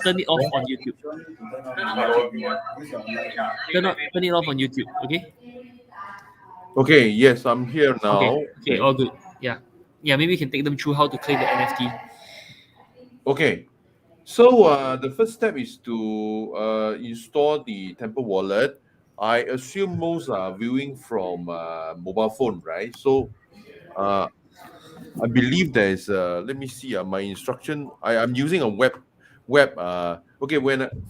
Turn it off on YouTube. Turn it off on YouTube. Okay. Okay, yes, I'm here Okay. now. Okay. All good. Yeah. Yeah. Maybe we can take them through how to claim the NFT. Okay. So the first step is to install the Temple wallet. I assume most are viewing from mobile phone, right? So uh, I believe there is. Let me see. My instruction. I'm using a web. Okay,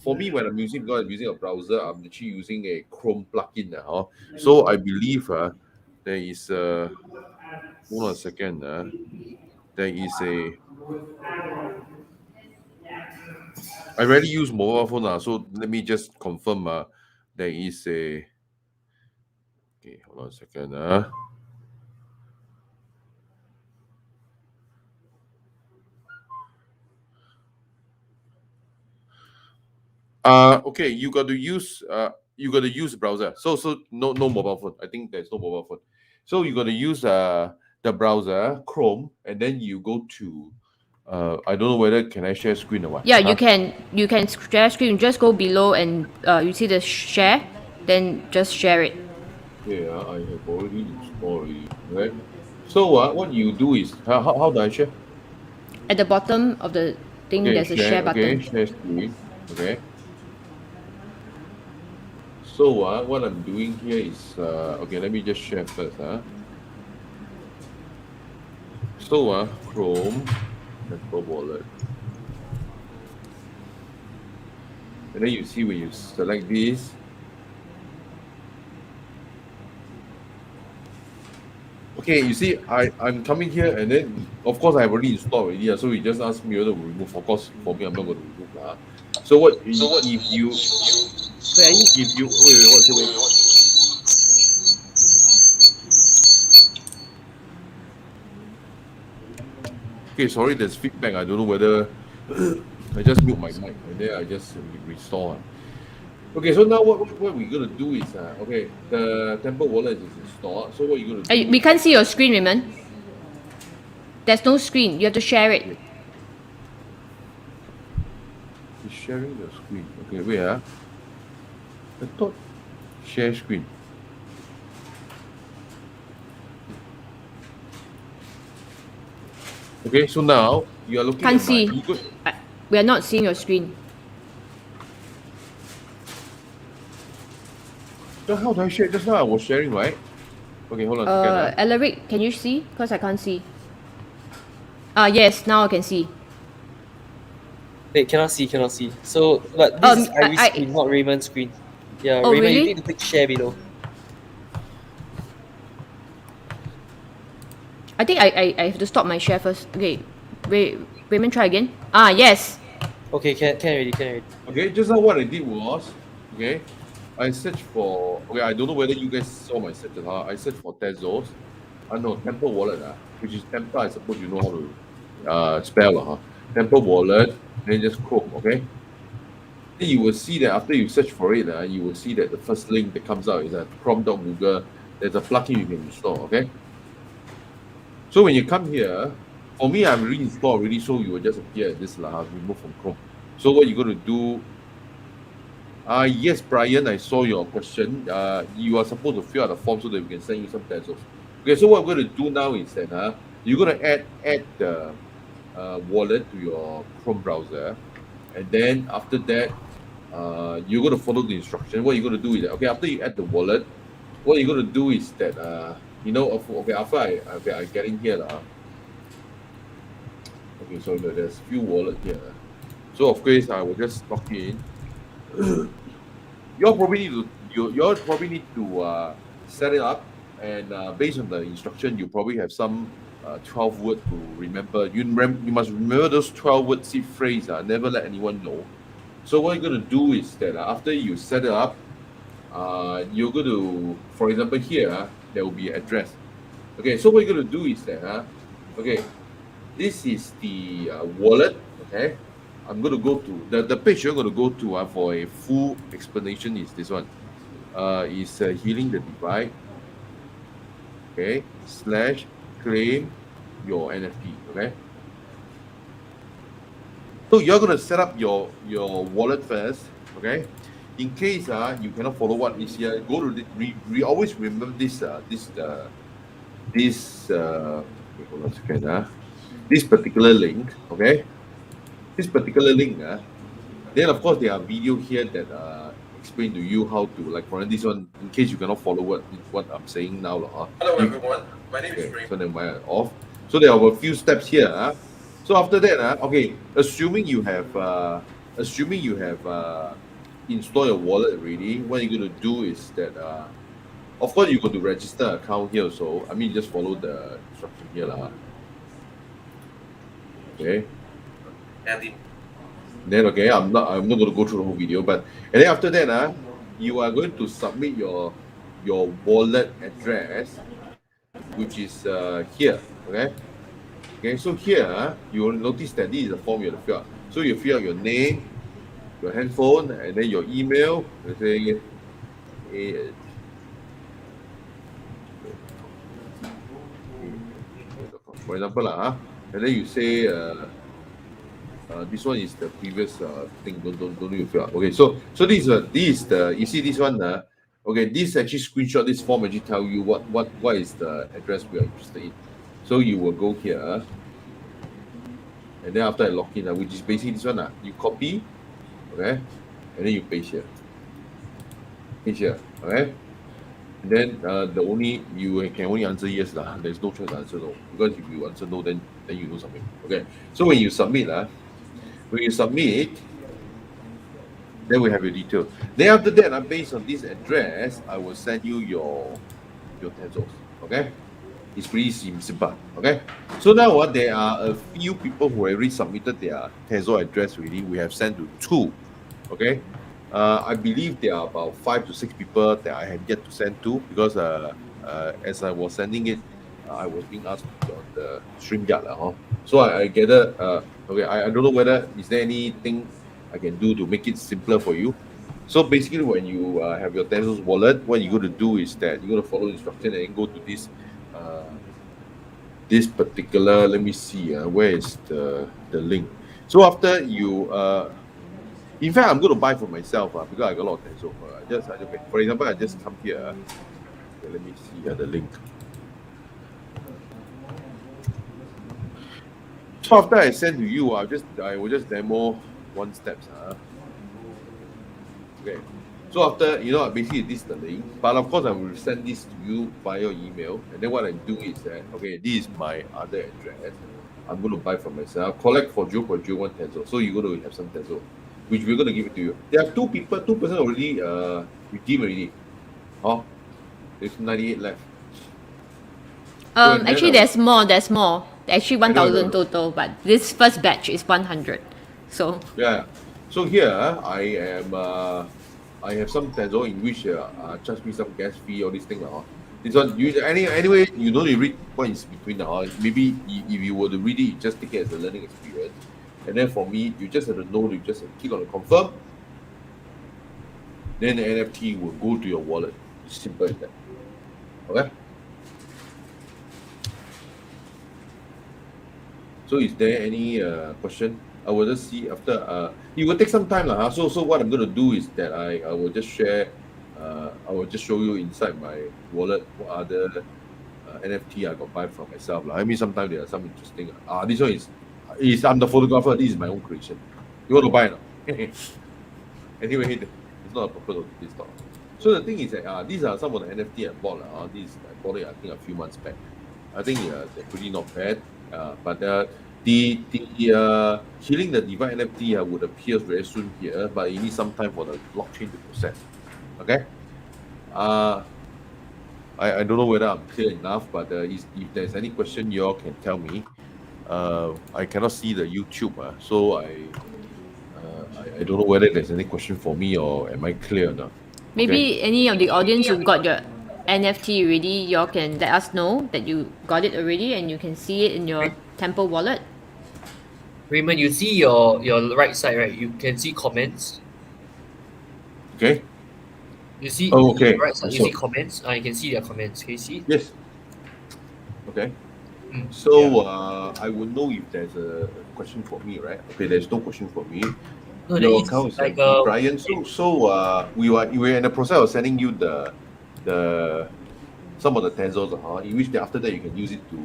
for me when I'm using because I'm using a browser, I'm actually using a Chrome plugin now. So I believe there is. Hold on a second. There is a. I rarely use mobile phone, so let me just confirm. There is a. Okay, hold on a second. Okay, you got to use browser. So no mobile phone. I think there's no mobile phone. So you got to use the browser Chrome, and then you go to. I don't know whether can I share screen or what. Yeah, you can share screen. Just go below and you see the share, then just share it. Yeah, I have already installed already. Right. So what you do is how do I share? At the bottom of the thing, Okay, there's a share button. Okay, share screen. Okay. So what I'm doing here is okay. Let me just share first. So Chrome, Temple wallet, and then you see when you select this. Okay, you see, I'm coming here, and then of course I've already installed already. So you just ask me whether to remove. Of course, for me, I'm not going to remove. So what? If you wait, wait. Okay, sorry, there's feedback. I don't know whether I just mute my mic and then I just restore. Okay, so now what we're gonna do is okay, the Temple wallet is installed. So what you're gonna do? We can't see your screen, Raymond. There's no screen. You have to share it. Is sharing your screen. Okay, wait. I thought share screen. Okay, so now you are looking Can't at see. We are not seeing your screen. So how do I share? Just now I was sharing, right? Okay, hold on a second. Alaric, can you see? Because I can't see. Yes, now I can see. Wait, cannot see. So, but this is Iris' screen, not Raymond's screen. Yeah, Oh, Raymond, really? you need to click share below. I think I have to stop my share first. Okay, Raymond, try again. Yes. Okay, can already. Okay, just now what I did was, okay, I searched for, okay, I don't know whether you guys saw my search. I searched for Tezos. No, Temple wallet, which is Temple, I suppose you know how to spell. Temple wallet, then just Chrome, okay? Then you will see that after you search for it, you will see that the first link that comes out is at chrome.google. There's a plugin you can install, okay? So when you come here, for me, I've reinstalled already, so you will just appear at this remove from Chrome. So what you're going to do, Yes, Brian, I saw your question. You are supposed to fill out the form so that we can send you some pesos. Okay, so what I'm going to do now is that you're going to add the wallet to your Chrome browser, and then after that, you're going to follow the instruction. What you're going to do is that, okay, after you add the wallet, what you're going to do is that okay, after I get in here, okay, so there's few wallet here. So of course, I will just log in. You all probably need to set it up, and based on the instruction, you probably have some 12 word to remember. You must remember those 12 word seed phrase. Never let anyone know. So what you're going to do is that after you set it up, you're going to, for example, here there will be address. Okay, so what you're going to do is that okay, this is the wallet. Okay, I'm going to go to the page you're going to go to for a full explanation is this one. Is healing the divide. Okay, / claim your NFT. Okay, so you're going to set up your wallet first. Okay, in case you cannot follow what is here, go to we always remember this wait, hold on a second, this particular link. Okay, this particular link. Then of course there are video here that explain to you how to, like, for this one, in case you cannot follow what I'm saying now. Hello everyone, my name is Okay, Ray. so then why off. So there are a few steps here. So after that, okay, assuming you have installed your wallet already, what you're going to do is that of course you're going to register an account here. So I mean, just follow the instruction here. Okay. And the Then okay, I'm not going to go through the whole video, but and then after that, you are going to submit your wallet address, which is here. Okay. Okay. So here you will notice that this is the form you have to fill out. So you fill out your name, your handphone, and then your email. Let's say, for example, and then you say. This one is the previous thing. Don't need to fill out. Okay, so this is the you see this one. Okay, this actually screenshot this form actually tell you what is the address we are interested in. So you will go here, and then after I log in, which is basically this one, you copy, okay, and then you paste here. Paste here, okay. And then you can only answer yes lah. There's no choice to answer no, because if you answer no, then you don't submit. Okay, so when you submit then we have your detail. Then after that, based on this address, I will send you your pesos. Okay, it's pretty simple. Okay, so now there are a few people who already submitted their peso address already. We have sent to 2. Okay, I believe there are about 5 to 6 people that I have yet to send to, because as I was sending it, I was being asked on the StreamYard. So I gather, okay, I don't know whether is there anything I can do to make it simpler for you. So basically, when you have your Tezos wallet, what you're going to do is that you're going to follow the instruction and go to this particular, let me see, where is the link. So after you, in fact, I'm going to buy for myself because I got a lot of Tezos. Okay, for example, I just come here. Okay, let me see the link. So after I send to you, I will just demo one steps. Okay. So after, basically this is the link, but of course I will send this to you via email. And then what I do is that, okay, this is my other address. I'm going to buy for myself, collect for 0.01 Teso. So you're going to have some Teso, which we're going to give it to you. There are 2 person already redeemed already. Oh, there's 98 left. Actually, there's more. Actually, 1,000 total, but this first batch is 100. So yeah. So here I have some Teso in which charge me some gas fee, all these things. This one, anyway, you don't read what is between. Maybe if you were to read it, you just take it as a learning experience. And then for me, you just have to know, you just click on the confirm. Then the NFT will go to your wallet. It's simple as that. Okay. So is there any question? I will just see after. It will take some time lah. So what I'm going to do is that I will just share. I will just show you inside my wallet what other NFT I got buy from myself lah. I mean, sometimes there are some interesting. This one is I'm the photographer. This is my own creation. You want to buy it? Anyway, it's not a purpose of this talk. So the thing is that these are some of the NFT I bought. These I bought it I think a few months back. I think they're pretty not bad. But the healing the divide NFT would appear very soon here, but it needs some time for the blockchain to process. Okay. I don't know whether I'm clear enough, but if there's any question, you all can tell me. I cannot see the YouTube, so I don't know whether there's any question for me or am I clear enough? Maybe any of the audience who got your NFT already, y'all can let us know that you got it already and you can see it in your Temple wallet. Raymond, you see your right side, right? You can see comments. Okay. You see okay. right side, you So- see comments. You can see your comments. Can you see? Yes. Okay. Mm, So I would know if there's a question for me, right? Okay, there's no question for me. No, there Your is account is like empty, Brian. So we were in the process of sending you the some of the tensors, in which after that you can use it to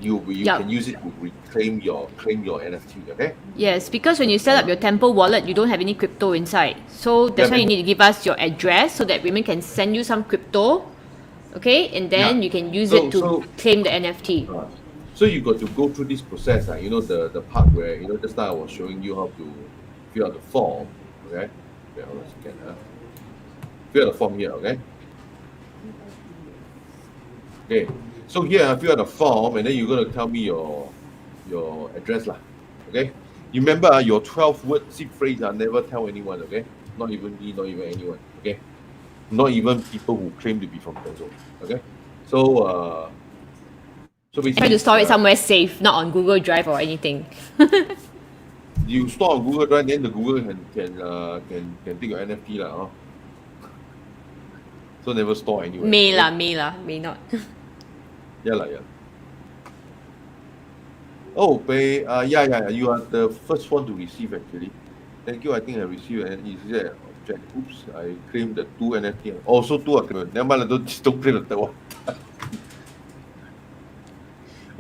Yup. can use it to claim your NFT. Okay. Yes, because when you set up your Temple wallet, you don't have any crypto inside. So that's why you need to give us your address so that women can send you some crypto. Okay, and then Yeah. you can use So- it to so- claim the NFT. So you got to go through this process, the part where just now I was showing you how to fill out the form. Okay. Wait, hold on a second. Fill out the form here. Okay. Okay. So here I fill out the form, and then you're gonna tell me your address lah. Okay. You remember your 12-word seed phrase. Never tell anyone. Okay. Not even me. Not even anyone. Okay. Not even people who claim to be from Tanzania. Okay. So basically, Try to store it somewhere safe, not on Google Drive or anything. you store on Google Drive, then the Google can take your NFT lah. So never store anywhere. May okay? lah, may not. Yeah. Oh, pay. Yeah. You are the first one to receive actually. Thank you. I think I received an easy object. Oops, I claimed the 2 NFT. Also 2 are claimed. Never mind, don't claim the third one.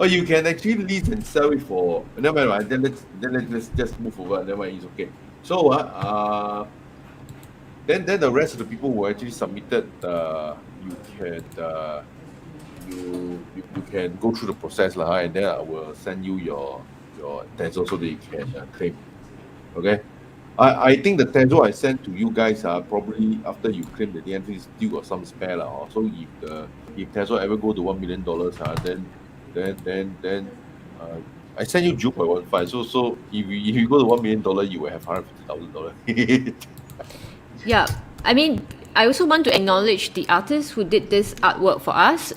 Oh, you can actually lease and sell it for. Never mind. Let's just move over. Never mind. It's okay. So then the rest of the people who actually submitted, you can go through the process lah, and then I will send you your Tensor so that you can claim. Okay. I think the Tensor I sent to you guys are probably after you claim the DNT still got some spare lah. So if Tensor ever go to $1 million, then I send you 0.15. So if you go to $1 million, you will have $150,000. Yeah, I mean, I also want to acknowledge the artist who did this artwork for us,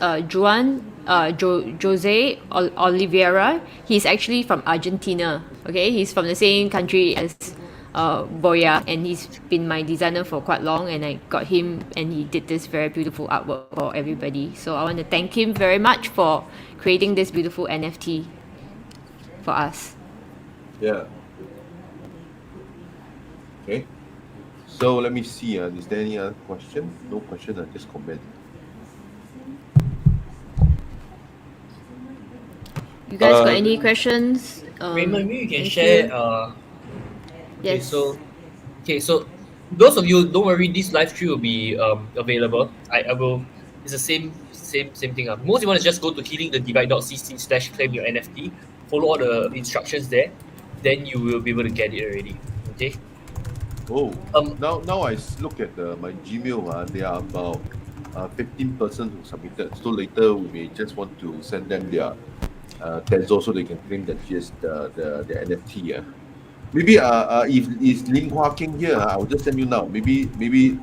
Jose Oliveira. He's actually from Argentina. Okay, he's from the same country as Borja, and he's been my designer for quite long. And I got him, and he did this very beautiful artwork for everybody. So I want to thank him very much for creating this beautiful NFT for us. Yeah. Okay. So let me see. Is there any other question? No question. Just comment. You guys got any questions? Raymond, maybe you can thank share. you. Yes. So those of you, don't worry. This live stream will be available. I will. It's the same thing. Most you want to just go to healingthedivide.cc/claim your NFT. Follow all the instructions there. Then you will be able to get it already. Okay. Oh, now I look at my Gmail. There are about 15 persons who submitted. So later we may just want to send them their Tensor so they can claim the NFT. Maybe if is Lin Hua King here, I will just send you now. Maybe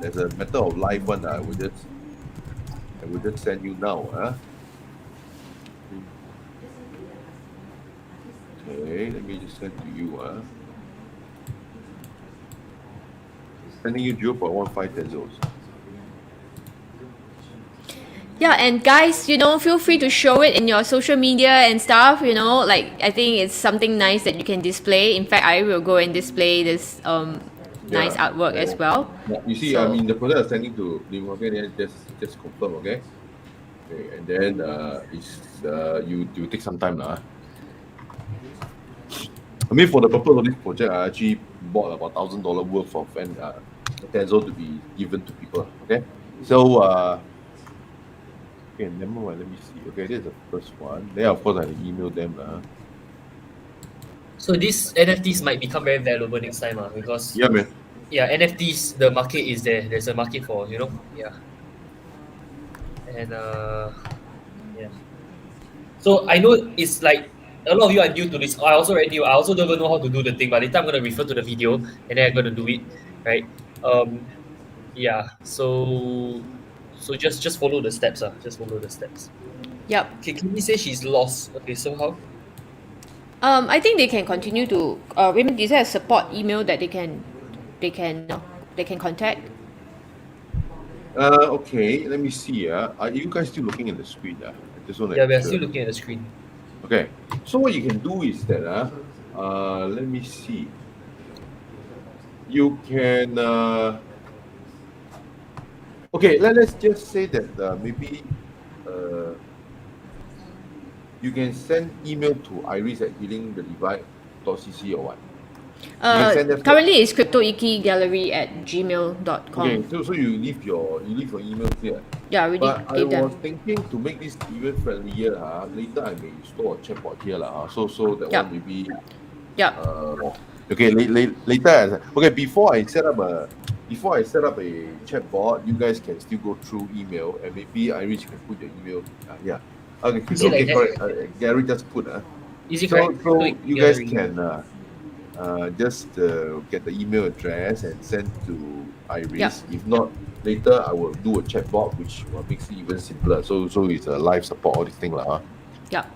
as a matter of life one, I will just send you now. Okay, let me just send to you. Sending you 0.15 Tensors. Yeah, and guys, feel free to show it in your social media and stuff. Like I think it's something nice that you can display. In fact, I will go and display this nice Yeah. artwork as well. Yeah, you see, So- I'm in the process of sending to Lim, okay? Then just confirm, okay? Okay, and then you take some time lah. I mean, for the purpose of this project, I actually bought about $1,000 worth of Tencel to be given to people. Okay, so okay, never mind. Let me see. Okay, this is the first one. Then of course I email them lah. So these NFTs might become very valuable next time, because Yeah, man. NFTs, the market is there. There's a market for, yeah. And yeah. So I know it's like a lot of you are new to this. I also very new. I also don't even know how to do the thing, but later I'm gonna refer to the video and then I'm gonna do it, right? Yeah. So just follow the steps, Just follow the steps. Yep. Okay, can we say she's lost? Okay, so how? I think they can continue to. Women, is there a support email that they can contact? Okay, let me see. Are you guys still looking at the screen? I just want to. Yeah, we are still looking at the screen. Okay, so what you can do is that let me see. You can okay. Let's just say that maybe you can send email to iris@healingthedivide.cc or what. Currently it's cryptoikigallery@gmail.com. Okay, so you leave your email here. Yeah, I already But I gave them. was thinking to make this even friendlier, later I may install a chatbot here, so that Yup. one maybe. Yep. Okay, later. Okay, before I set up a chatbot, you guys can still go through email, and maybe Iris can put your email. Yeah. Okay. Is it like that? Correct. Gary just put. Is it So correct? you guys can just get the email address and send to Iris. Yup. If not, later I will do a chatbot, which makes it even simpler. So it's a live support, all this thing lah. Yep.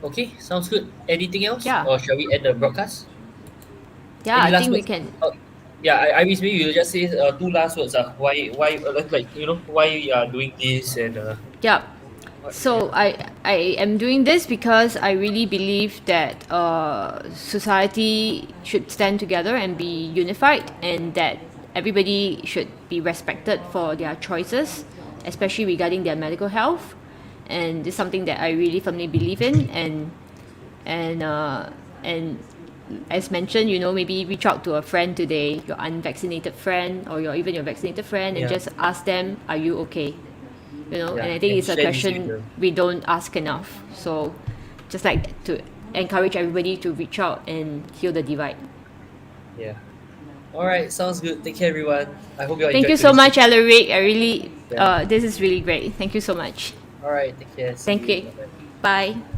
Okay, sounds good. Anything else? Yeah. Or shall we end the broadcast? Yeah, Any I last think we words? can. Yeah, Iris, maybe you just say two last words. Why why we are doing this and Yep. So I am doing this because I really believe that society should stand together and be unified, and that everybody should be respected for their choices, especially regarding their medical health. And it's something that I really firmly believe in, and as mentioned, maybe reach out to a friend today, your unvaccinated friend or even your vaccinated friend, and Yeah. just ask them, are you okay? Yeah, And I think and it's a share this with question them. we don't ask enough. So just like to encourage everybody to reach out and heal the divide. yeah. All right, sounds good. Take care, everyone. I hope you all Thank you enjoyed so today's much, Alaric. I really, Yeah. this is really great. Thank you so much. video. All right, take care. See Thank you. Bye-bye. Bye.